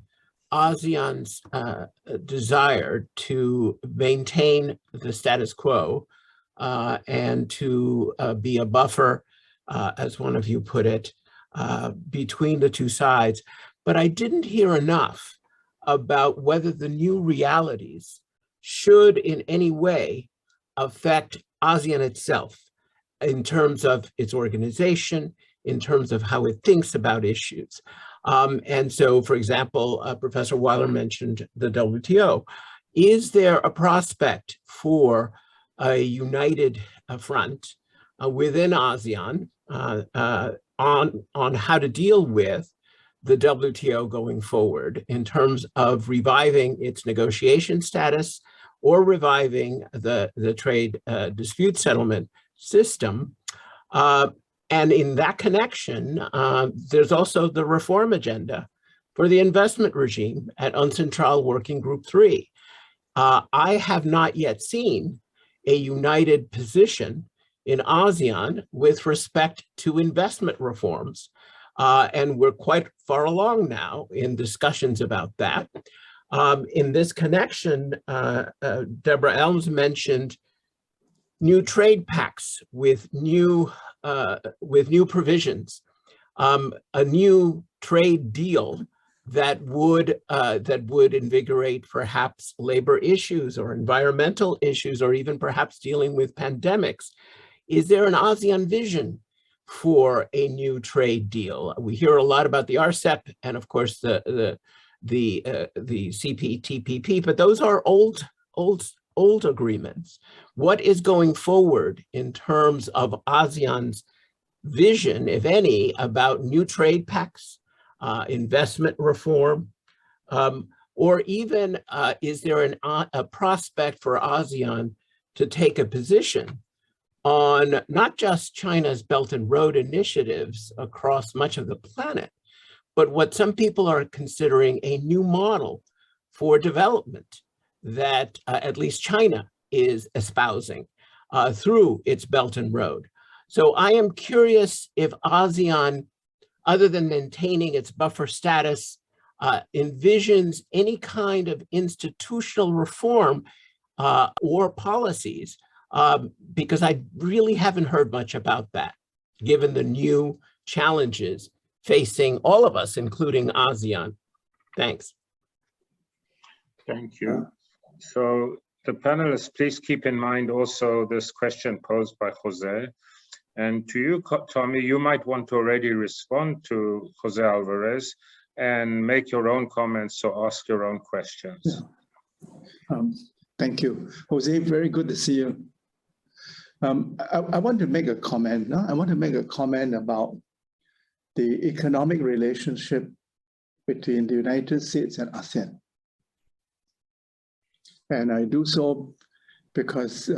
Speaker 7: ASEAN's desire to maintain the status quo and to be a buffer, as one of you put it, between the two sides. But I didn't hear enough about whether the new realities should in any way affect ASEAN itself in terms of its organization, in terms of how it thinks about issues. And so, for example, Professor Weiler mentioned the WTO. Is there a prospect for a united front within ASEAN on how to deal with the WTO going forward in terms of reviving its negotiation status or reviving the trade dispute settlement system. And in that connection, there's also the reform agenda for the investment regime at UNCITRAL Working Group 3. I have not yet seen a united position in ASEAN with respect to investment reforms. And we're quite far along now in discussions about that. In this connection, Deborah Elms mentioned new trade pacts with new provisions, a new trade deal that would invigorate perhaps labor issues or environmental issues, or even perhaps dealing with pandemics. Is there an ASEAN vision for a new trade deal? We hear a lot about the RCEP and, of course, the CPTPP, but those are old agreements. What is going forward in terms of ASEAN's vision, if any, about new trade pacts, investment reform, or even is there a prospect for ASEAN to take a position on not just China's Belt and Road initiatives across much of the planet, but what some people are considering a new model for development that at least China is espousing through its Belt and Road. So I am curious if ASEAN, other than maintaining its buffer status, envisions any kind of institutional reform or policies, because I really haven't heard much about that, given the new challenges facing all of us, including ASEAN. Thanks.
Speaker 2: Thank you. So the panelists, please keep in mind also this question posed by Jose. And to you, Tommy, you might want to already respond to Jose Alvarez and make your own comments, so ask your own questions.
Speaker 3: Yeah. Thank you. Jose, very good to see you. I want to make a comment. I want to make a comment about the economic relationship between the United States and ASEAN. And I do so because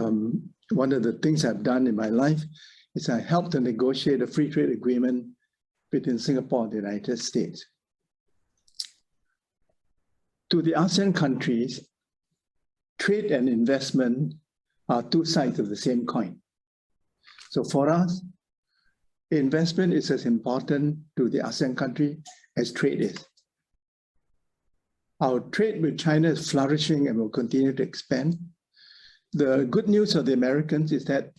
Speaker 3: one of the things I've done in my life is I helped to negotiate a free trade agreement between Singapore and the United States. To the ASEAN countries, trade and investment are two sides of the same coin. So for us, investment is as important to the ASEAN country as trade is. Our trade with China is flourishing and will continue to expand. The good news of the Americans is that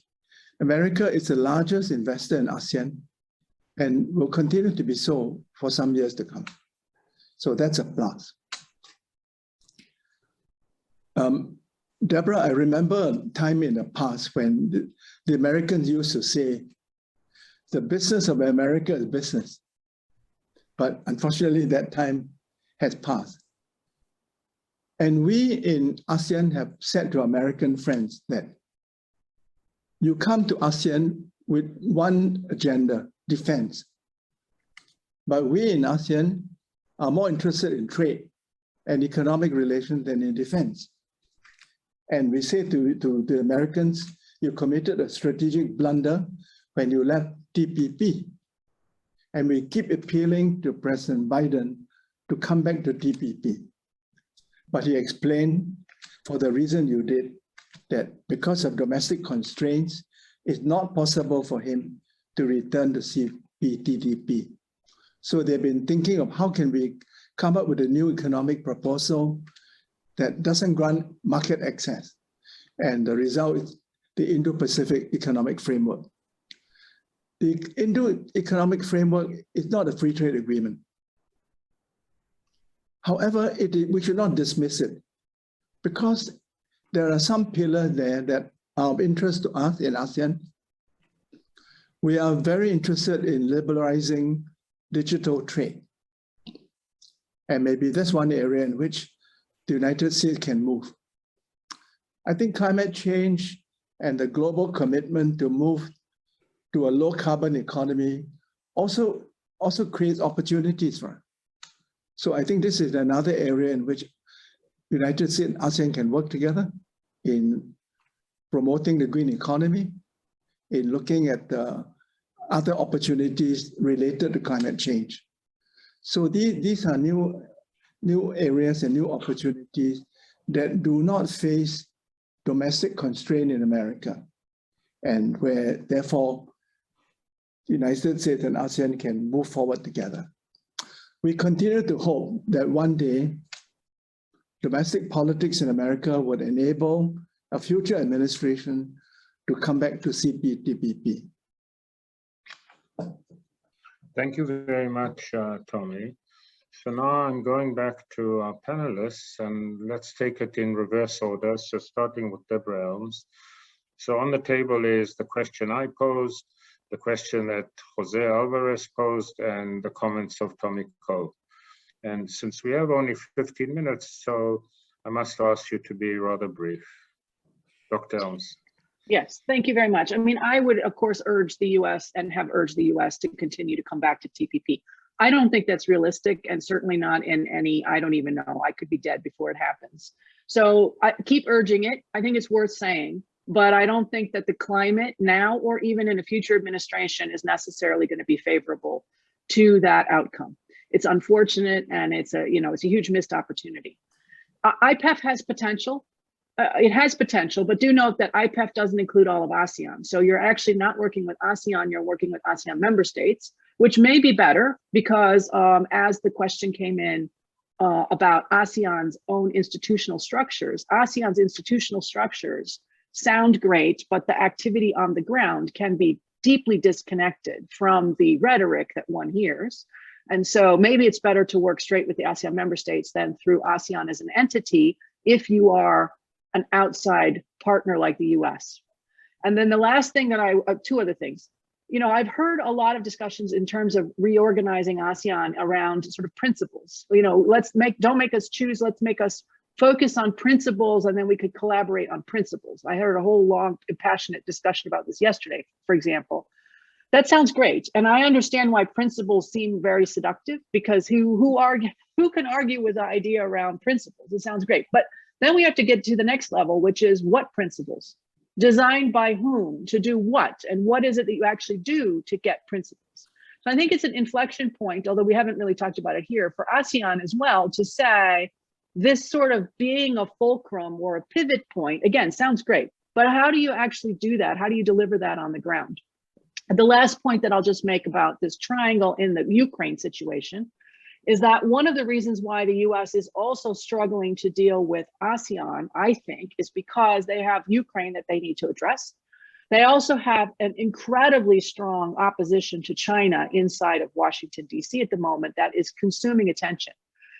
Speaker 3: America is the largest investor in ASEAN and will continue to be so for some years to come. So that's a plus. Deborah, I remember a time in the past when the Americans used to say, the business of America is business. But unfortunately, that time has passed. And we in ASEAN have said to American friends that you come to ASEAN with one agenda, defense. But we in ASEAN are more interested in trade and economic relations than in defense. And we say to the Americans, you committed a strategic blunder when you left TPP. And we keep appealing to President Biden to come back to TPP. But he explained, for the reason you did, that because of domestic constraints, it's not possible for him to return to CPTPP. So they've been thinking of how can we come up with a new economic proposal that doesn't grant market access. And the result is the Indo-Pacific Economic Framework. The Indo-Economic Framework is not a free trade agreement. However, we should not dismiss it because there are some pillars there that are of interest to us in ASEAN. We are very interested in liberalizing digital trade. And maybe that's one area in which the United States can move. I think climate change and the global commitment to move to a low carbon economy also creates opportunities for us. So I think this is another area in which United States and ASEAN can work together in promoting the green economy, in looking at the other opportunities related to climate change. So these are new areas and new opportunities that do not face domestic constraint in America, and where therefore the United States and ASEAN can move forward together. We continue to hope that one day domestic politics in America would enable a future administration to come back to CPTPP.
Speaker 2: Thank you very much, Tommy. So now I'm going back to our panelists, and let's take it in reverse order. So starting with Deborah Elms. So on the table is the question I posed, the question that Jose Alvarez posed, and the comments of Tommy Ko. And since we have only 15 minutes, so I must ask you to be rather brief. Dr. Elms.
Speaker 6: Yes, thank you very much. I mean, I would, of course, urge the US and have urged the US to continue to come back to TPP. I don't think that's realistic, and certainly not in any, I don't even know, I could be dead before it happens. So I keep urging it. I think it's worth saying, but I don't think that the climate now or even in a future administration is necessarily going to be favorable to that outcome. It's unfortunate, and it's a huge missed opportunity. IPEF has potential. It has potential, but do note that IPEF doesn't include all of ASEAN. So you're actually not working with ASEAN, you're working with ASEAN member states, which may be better because as the question came in about ASEAN's own institutional structures, ASEAN's institutional structures sound great, but the activity on the ground can be deeply disconnected from the rhetoric that one hears. And so maybe it's better to work straight with the ASEAN member states than through ASEAN as an entity if you are an outside partner like the US. And then the last thing that two other things. I've heard a lot of discussions in terms of reorganizing ASEAN around sort of principles. Don't make us choose, let's make us focus on principles, and then we could collaborate on principles. I heard a whole long, passionate discussion about this yesterday, for example. That sounds great. And I understand why principles seem very seductive, because who can argue with the idea around principles? It sounds great. But then we have to get to the next level, which is what principles? Designed by whom? To do what? And what is it that you actually do to get principles? So I think it's an inflection point, although we haven't really talked about it here, for ASEAN as well, to say this sort of being a fulcrum or a pivot point, again, sounds great, but how do you actually do that? How do you deliver that on the ground? And the last point that I'll just make about this triangle in the Ukraine situation is that one of the reasons why the US is also struggling to deal with ASEAN, I think, is because they have Ukraine that they need to address. They also have an incredibly strong opposition to China inside of Washington, D.C. at the moment that is consuming attention.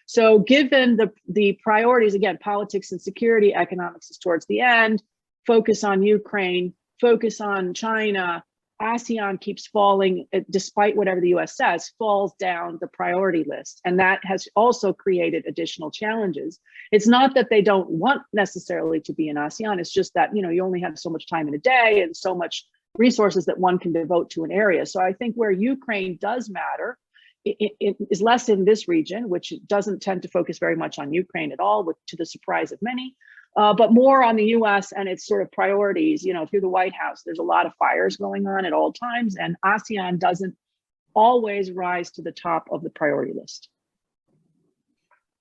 Speaker 6: So given the priorities, again, politics and security, economics is towards the end, focus on Ukraine, focus on China, ASEAN keeps falling, despite whatever the US says, falls down the priority list. And that has also created additional challenges. It's not that they don't want necessarily to be in ASEAN, it's just that, you only have so much time in a day and so much resources that one can devote to an area. So I think where Ukraine does matter, it is less in this region, which doesn't tend to focus very much on Ukraine at all, to the surprise of many. But more on the US and its sort of priorities. Through the White House, there's a lot of fires going on at all times, and ASEAN doesn't always rise to the top of the priority list.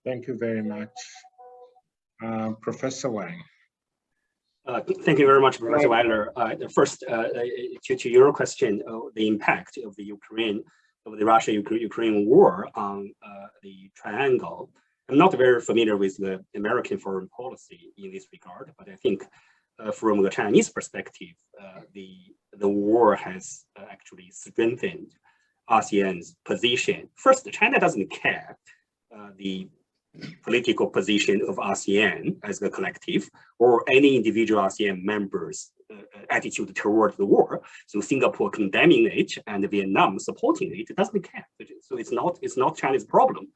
Speaker 2: Thank you very much. Professor Wang.
Speaker 5: Thank you very much, Professor Weiler. First, to your question, the impact of the Russia-Ukraine war on the triangle. I'm not very familiar with the American foreign policy in this regard, but I think from the Chinese perspective, the war has actually strengthened ASEAN's position. First, China doesn't care the political position of ASEAN as a collective or any individual ASEAN members' attitude toward the war. So Singapore condemning it and Vietnam supporting it, it doesn't care. So it's not China's problem.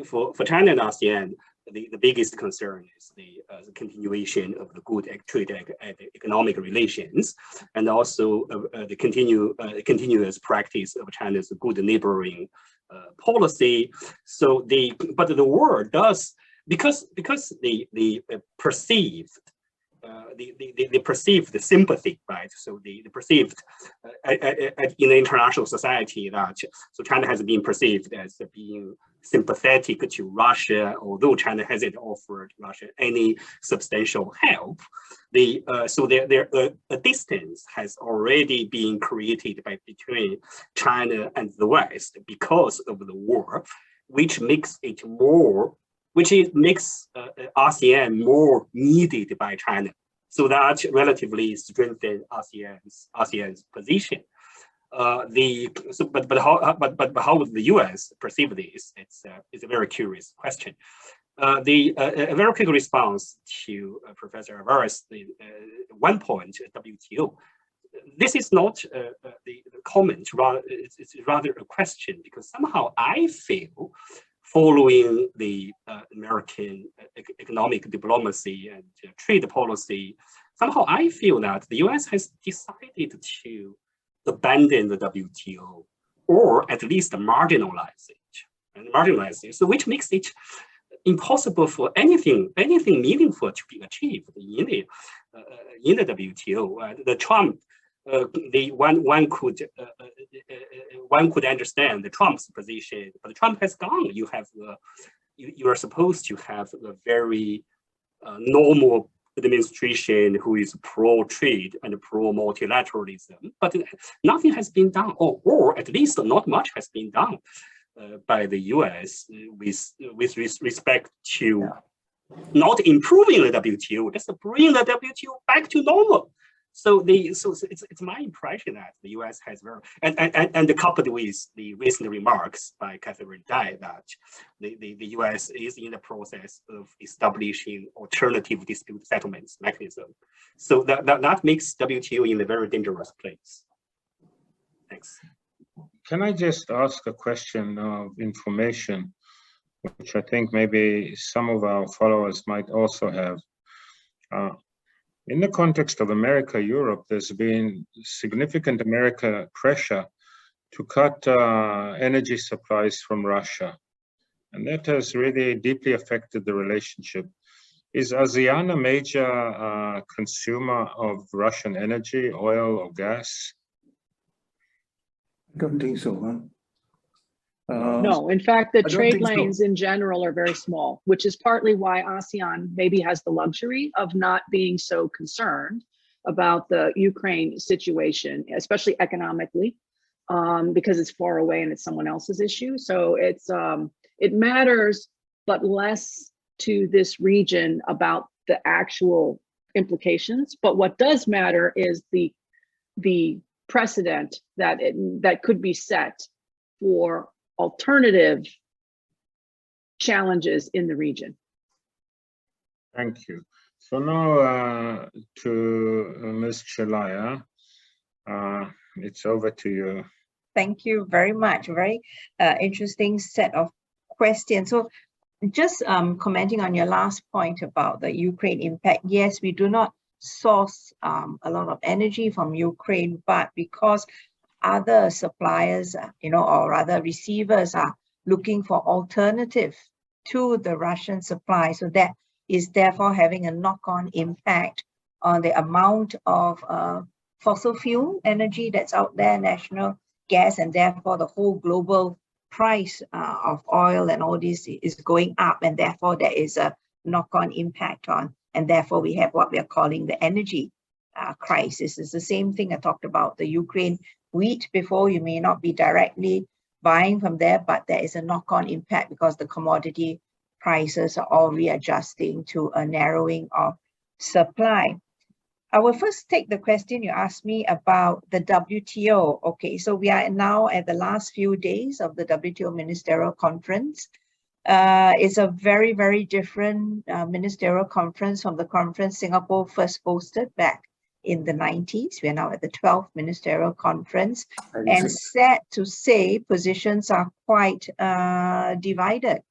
Speaker 5: For China and ASEAN, the biggest concern is the continuation of the good trade and economic relations, and also the continuous practice of China's good neighboring policy. So but the war does, because the perceived the perceived sympathy, right? So the perceived in the international society that China has been perceived as being sympathetic to Russia, although China hasn't offered Russia any substantial help. A distance has already been created between China and the West because of the war, which makes ASEAN more needed by China, so that relatively strengthen ASEAN's position. But how would the U.S. perceive this? It's a very curious question. A very quick response to Professor Alvarez. One point, WTO. This is not the comment. It's rather a question, because somehow I feel, following the American economic diplomacy and trade policy, somehow I feel that the US has decided to abandon the WTO, or at least marginalize it. So which makes it impossible for anything meaningful to be achieved in the WTO. The Trump, one could understand the Trump's position, but Trump has gone. You are supposed to have a very normal administration who is pro-trade and pro-multilateralism, but nothing has been done, or at least not much has been done by the US with respect to not improving the WTO, just bringing the WTO back to normal. So it's my impression that the U.S. has and coupled with the recent remarks by Catherine Tai that the U.S. is in the process of establishing alternative dispute settlements mechanism. So that makes WTO in a very dangerous place. Thanks.
Speaker 2: Can I just ask a question of information, which I think maybe some of our followers might also have? In the context of America-Europe, there's been significant American pressure to cut energy supplies from Russia. And that has really deeply affected the relationship. Is ASEAN a major consumer of Russian energy, oil or gas?
Speaker 3: I don't think so, huh?
Speaker 6: No, in fact, the trade lanes in general are very small, which is partly why ASEAN maybe has the luxury of not being so concerned about the Ukraine situation, especially economically, because it's far away and it's someone else's issue. So it matters, but less to this region about the actual implications. But what does matter is the precedent that could be set for alternative challenges in the region.
Speaker 2: Thank you. So now to Ms. Celaya, it's over to you.
Speaker 4: Thank you very much. Very interesting set of questions. So just commenting on your last point about the Ukraine impact, yes, we do not source a lot of energy from Ukraine, but because other suppliers, or rather receivers are looking for alternative to the Russian supply. So that is therefore having a knock-on impact on the amount of fossil fuel energy that's out there, national gas, and therefore the whole global price of oil and all this is going up, and therefore there is a knock-on impact on, and therefore we have what we are calling the energy crisis. It's the same thing I talked about the Ukraine wheat before. You may not be directly buying from there, but there is a knock-on impact because the commodity prices are all readjusting to a narrowing of supply. I will first take the question you asked me about the WTO. Okay, so we are now at the last few days of the WTO Ministerial Conference. It's a very, very different ministerial conference from the conference Singapore first hosted back in the 90s. We are now at the 12th Ministerial Conference, and sad to say, positions are quite divided.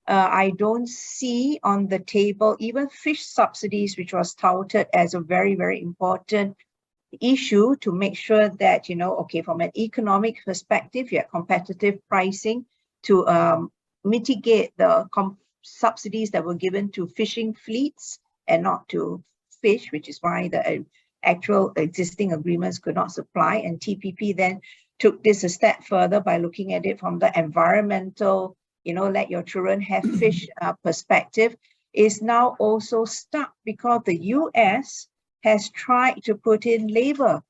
Speaker 4: I don't see on the table even fish subsidies, which was touted as a very, very important issue to make sure that, okay, from an economic perspective, you have competitive pricing to mitigate the subsidies that were given to fishing fleets and not to fish, which is why the actual existing agreements could not supply. And TPP then took this a step further by looking at it from the environmental, let your children have fish perspective, is now also stuck because the US has tried to put in labor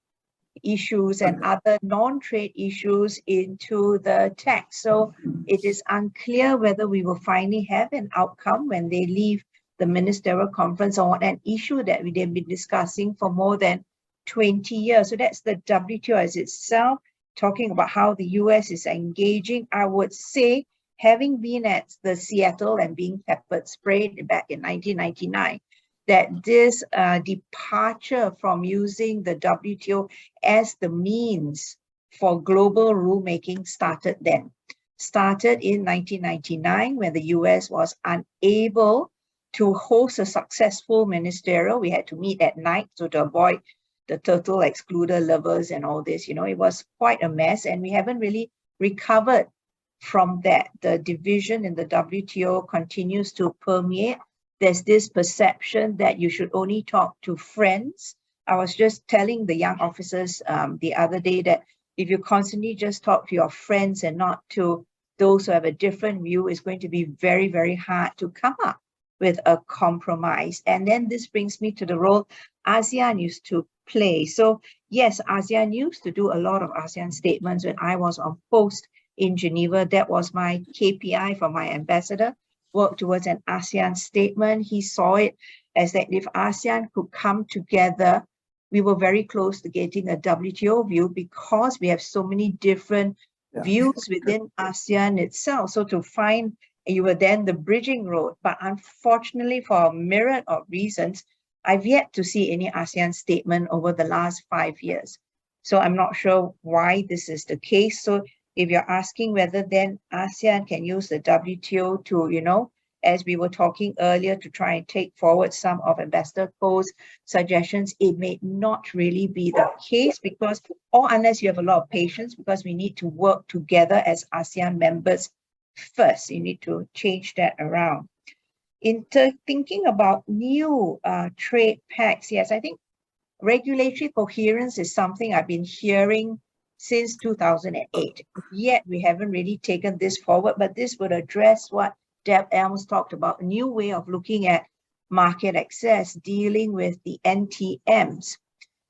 Speaker 4: issues and other non-trade issues into the text. So it is unclear whether we will finally have an outcome when they leave the Ministerial Conference on an issue that they've been discussing for more than 20 years. So that's the WTO as itself, talking about how the US is engaging. I would say, having been at the Seattle and being pepper sprayed back in 1999, that this departure from using the WTO as the means for global rulemaking started then. Started in 1999 when the US was unable to host a successful ministerial. We had to meet at night so to avoid the turtle excluder lovers and all this. It was quite a mess, and we haven't really recovered from that. The division in the WTO continues to permeate. There's this perception that you should only talk to friends. I was just telling the young officers the other day that if you constantly just talk to your friends and not to those who have a different view, it's going to be very, very hard to come up with a compromise. And then this brings me to the role ASEAN used to play. So yes, ASEAN used to do a lot of ASEAN statements when I was on post in Geneva. That was my KPI for my ambassador, work towards an ASEAN statement. He saw it as that if ASEAN could come together, we were very close to getting a WTO view because we have so many different views within ASEAN itself. So to find, you were then the bridging road. But unfortunately, for a myriad of reasons, I've yet to see any ASEAN statement over the last 5 years. So I'm not sure why this is the case. So if you're asking whether then ASEAN can use the WTO to, as we were talking earlier, to try and take forward some of Ambassador Koh's suggestions, it may not really be the case because, or unless you have a lot of patience, because we need to work together as ASEAN members first. You need to change that around. Thinking about new trade pacts, yes, I think regulatory coherence is something I've been hearing since 2008. Yet we haven't really taken this forward, but this would address what Deb Elms talked about, a new way of looking at market access, dealing with the NTMs.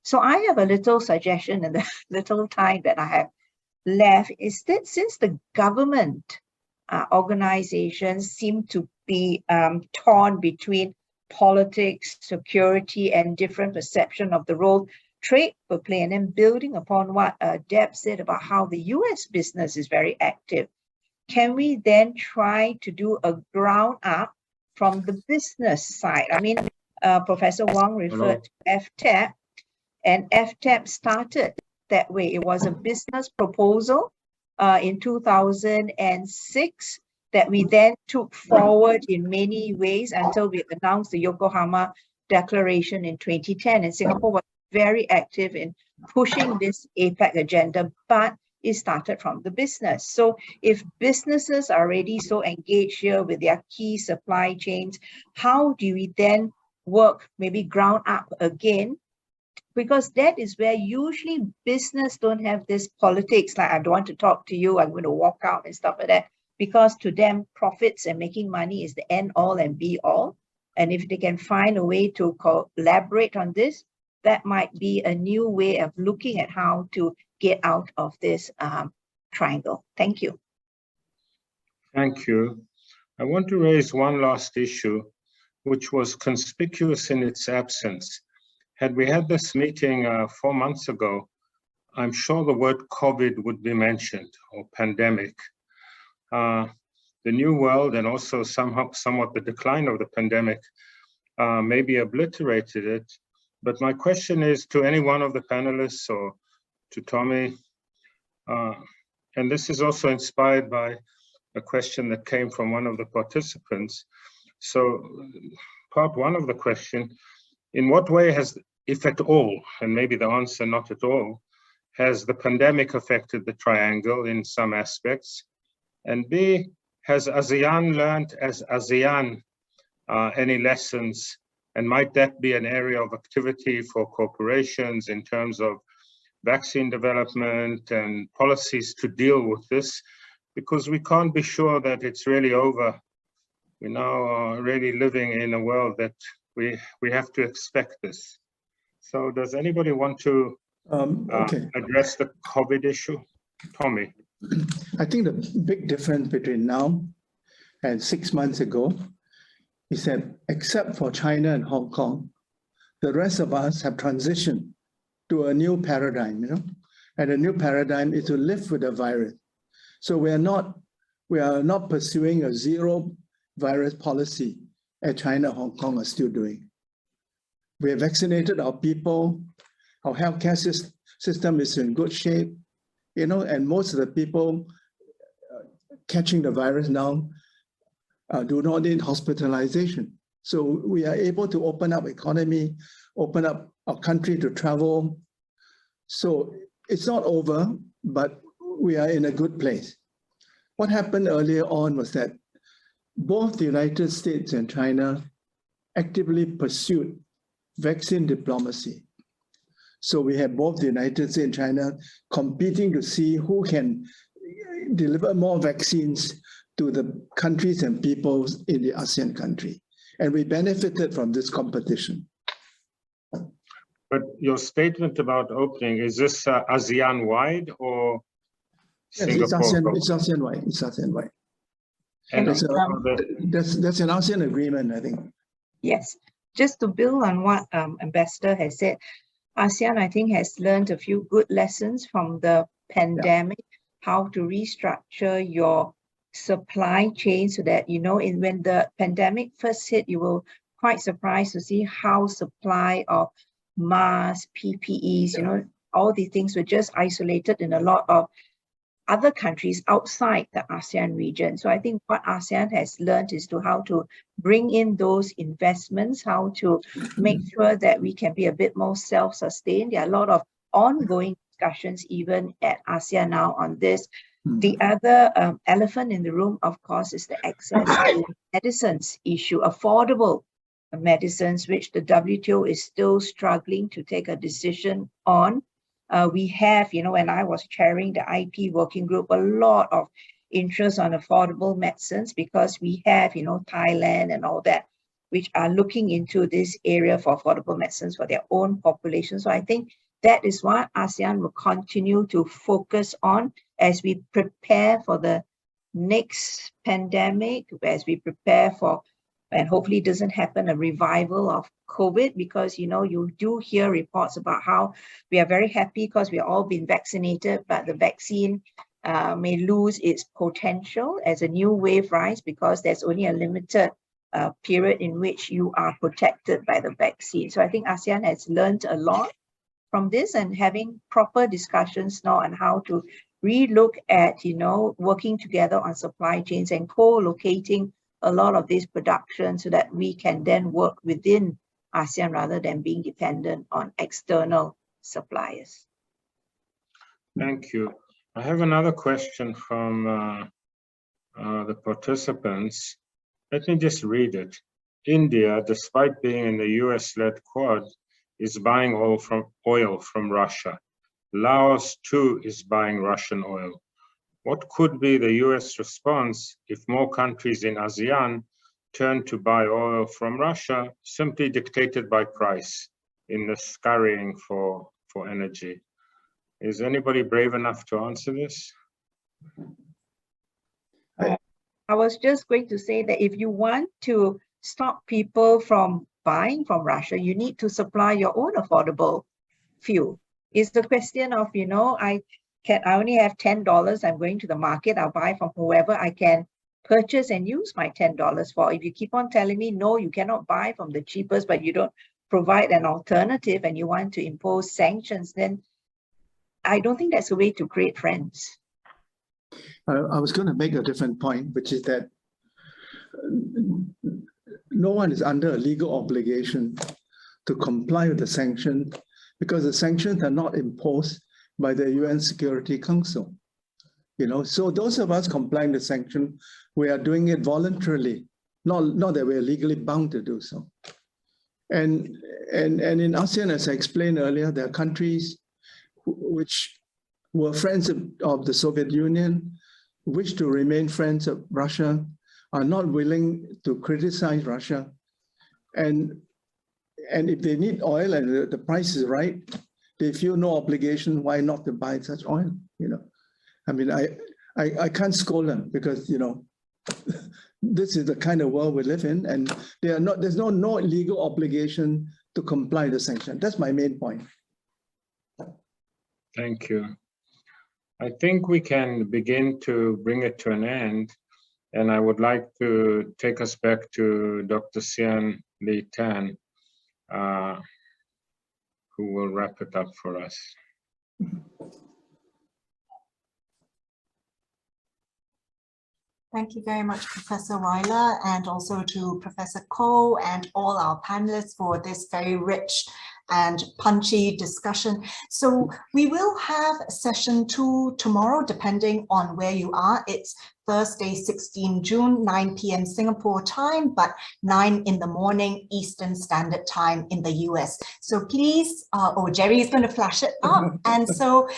Speaker 4: So I have a little suggestion in the little time that I have left, is that since the government organizations seem to be torn between politics, security, and different perception of the role trade will play, and then building upon what Deb said about how the US business is very active, can we then try to do a ground up from the business side? I mean, Professor Wang referred to FTAP, and FTAP started that way. It was a business proposal in 2006 that we then took forward in many ways until we announced the Yokohama Declaration in 2010. And Singapore was very active in pushing this APEC agenda, but it started from the business. So if businesses are already so engaged here with their key supply chains, how do we then work maybe ground up again? Because that is where usually business don't have this politics, like I don't want to talk to you, I'm going to walk out and stuff like that, because to them profits and making money is the end all and be all. And if they can find a way to collaborate on this, that might be a new way of looking at how to get out of this triangle. Thank you.
Speaker 2: Thank you. I want to raise one last issue, which was conspicuous in its absence. Had we had this meeting 4 months ago, I'm sure the word COVID would be mentioned, or pandemic. The new world and also somewhat the decline of the pandemic maybe obliterated it. But my question is to any one of the panelists or to Tommy, and this is also inspired by a question that came from one of the participants. So part one of the question, in what way has, if at all, and maybe the answer not at all, has the pandemic affected the triangle in some aspects? And B, has ASEAN learned as ASEAN any lessons? And might that be an area of activity for corporations in terms of vaccine development and policies to deal with this? Because we can't be sure that it's really over. We now are really living in a world that we have to expect this. So does anybody want to address the COVID issue? Tommy.
Speaker 3: I think the big difference between now and 6 months ago is that except for China and Hong Kong, the rest of us have transitioned to a new paradigm, and the new paradigm is to live with the virus. So we are not pursuing a zero virus policy as China, Hong Kong are still doing. We have vaccinated our people. Our healthcare system is in good shape, and most of the people catching the virus now do not need hospitalization. So we are able to open up economy, open up our country to travel. So it's not over, but we are in a good place. What happened earlier on was that both the United States and China actively pursued vaccine diplomacy. So we have both the United States and China competing to see who can deliver more vaccines to the countries and peoples in the ASEAN country. And we benefited from this competition.
Speaker 2: But your statement about opening, is this ASEAN-wide or
Speaker 3: Yes,
Speaker 2: Singapore?
Speaker 3: it's ASEAN-wide. It's ASEAN-wide.
Speaker 2: And
Speaker 3: that's an ASEAN agreement, I think.
Speaker 4: Yes, just to build on what Ambassador has said, ASEAN, I think, has learned a few good lessons from the pandemic, how to restructure your supply chain so that, when the pandemic first hit, you were quite surprised to see how supply of masks, PPEs, all these things were just isolated in a lot of other countries outside the ASEAN region. So I think what ASEAN has learned is how to bring in those investments, how to make sure that we can be a bit more self-sustained. There are a lot of ongoing discussions even at ASEAN now on this. The other elephant in the room, of course, is the access to medicines issue, affordable medicines, which the WTO is still struggling to take a decision on. We have, when I was chairing the IP working group, a lot of interest on affordable medicines because we have, Thailand and all that, which are looking into this area for affordable medicines for their own population. So I think that is what ASEAN will continue to focus on as we prepare for the next pandemic, as we prepare for, and hopefully it doesn't happen, a revival of COVID, because, you do hear reports about how we are very happy because we are all been vaccinated, but the vaccine may lose its potential as a new wave rise because there's only a limited period in which you are protected by the vaccine. So I think ASEAN has learned a lot from this and having proper discussions now on how to relook at, working together on supply chains and co-locating a lot of this production so that we can then work within ASEAN rather than being dependent on external suppliers.
Speaker 2: Thank you. I have another question from the participants. Let me just read it. India, despite being in the US-led Quad, is buying oil from Russia. Laos too is buying Russian oil. What could be the US response if more countries in ASEAN turn to buy oil from Russia, simply dictated by price in the scurrying for energy? Is anybody brave enough to answer this?
Speaker 4: I was just going to say that if you want to stop people from buying from Russia, you need to supply your own affordable fuel. It's the question of, I only have $10, I'm going to the market, I'll buy from whoever I can purchase and use my $10 for. If you keep on telling me, no, you cannot buy from the cheapest, but you don't provide an alternative and you want to impose sanctions, then I don't think that's a way to create friends.
Speaker 3: I was going to make a different point, which is that no one is under a legal obligation to comply with the sanction because the sanctions are not imposed by the UN Security Council. So those of us complying with the sanction, we are doing it voluntarily, not that we're legally bound to do so. And in ASEAN, as I explained earlier, there are countries which were friends of the Soviet Union, wish to remain friends of Russia, are not willing to criticize Russia. And if they need oil and the price is right, they feel no obligation, why not to buy such oil? I mean, I can't scold them because, this is the kind of world we live in, and there's no legal obligation to comply with the sanction. That's my main point.
Speaker 2: Thank you. I think we can begin to bring it to an end, and I would like to take us back to Dr. Sian Lee Tan, who will wrap it up for us.
Speaker 1: Thank you very much, Professor Weiler, and also to Professor Koh and all our panelists for this very rich and punchy discussion. So we will have session 2 tomorrow, depending on where you are. It's Thursday, 16 June, 9 p.m. Singapore time, but 9 in the morning Eastern Standard Time in the US. So please, Jerry is going to flash it up. And so,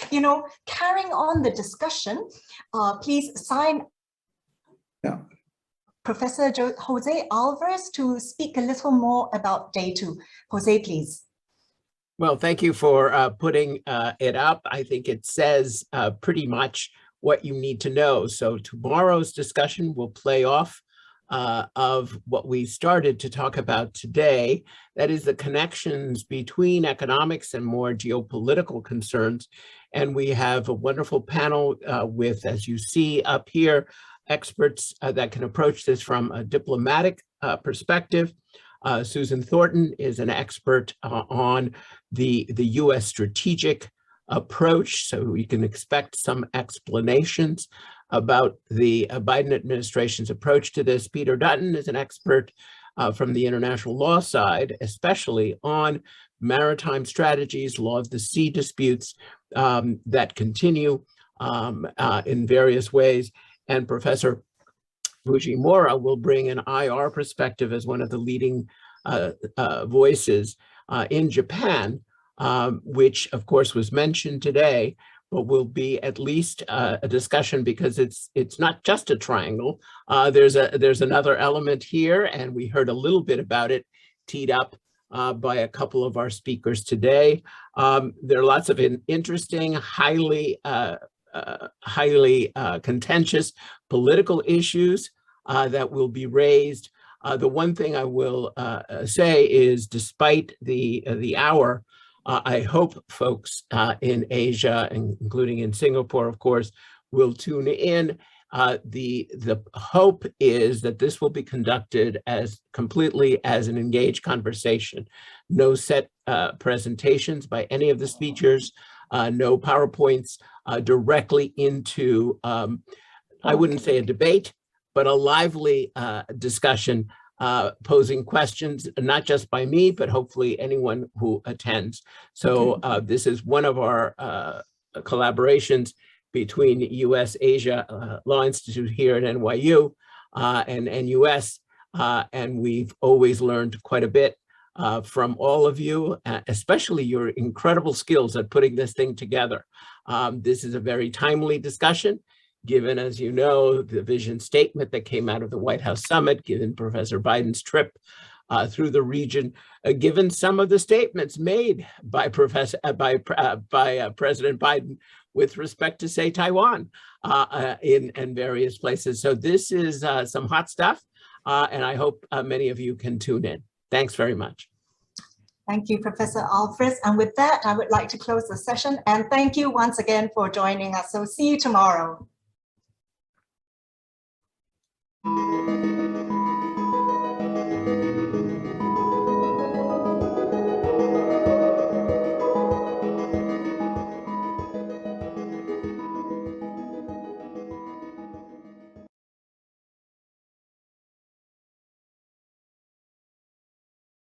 Speaker 1: carrying on the discussion, please sign Professor Jose Alvarez to speak a little more about day 2. Jose, please.
Speaker 7: Well, thank you for putting it up. I think it says pretty much what you need to know. So tomorrow's discussion will play off of what we started to talk about today. That is the connections between economics and more geopolitical concerns. And we have a wonderful panel with, as you see up here, experts that can approach this from a diplomatic perspective. Susan Thornton is an expert on the US strategic approach, so we can expect some explanations about the Biden administration's approach to this. Peter Dutton is an expert from the international law side, especially on maritime strategies, law of the sea disputes that continue in various ways. And Professor Fujimura will bring an IR perspective as one of the leading voices in Japan, which of course was mentioned today, but will be at least a discussion because it's not just a triangle. There's another element here, and we heard a little bit about it teed up by a couple of our speakers today. There are lots of interesting, highly contentious political issues that will be raised. The one thing I will say is, despite the hour, I hope folks in Asia, including in Singapore, of course, will tune in. The hope is that this will be conducted as completely as an engaged conversation. No set presentations by any of the speakers, no PowerPoints, directly into, I wouldn't say a debate, but a lively discussion, posing questions, not just by me, but hopefully anyone who attends. So this is one of our collaborations between US Asia Law Institute here at NYU and NUS, and we've always learned quite a bit from all of you, especially your incredible skills at putting this thing together. This is a very timely discussion, given, as you know, the vision statement that came out of the White House summit, given Professor Biden's trip through the region, given some of the statements made by President Biden with respect to, say, Taiwan in various places. So this is some hot stuff, and I hope many of you can tune in. Thanks very much.
Speaker 1: Thank you, Professor Alvarez. And with that, I would like to close the session. And thank you once again for joining us. So see you tomorrow.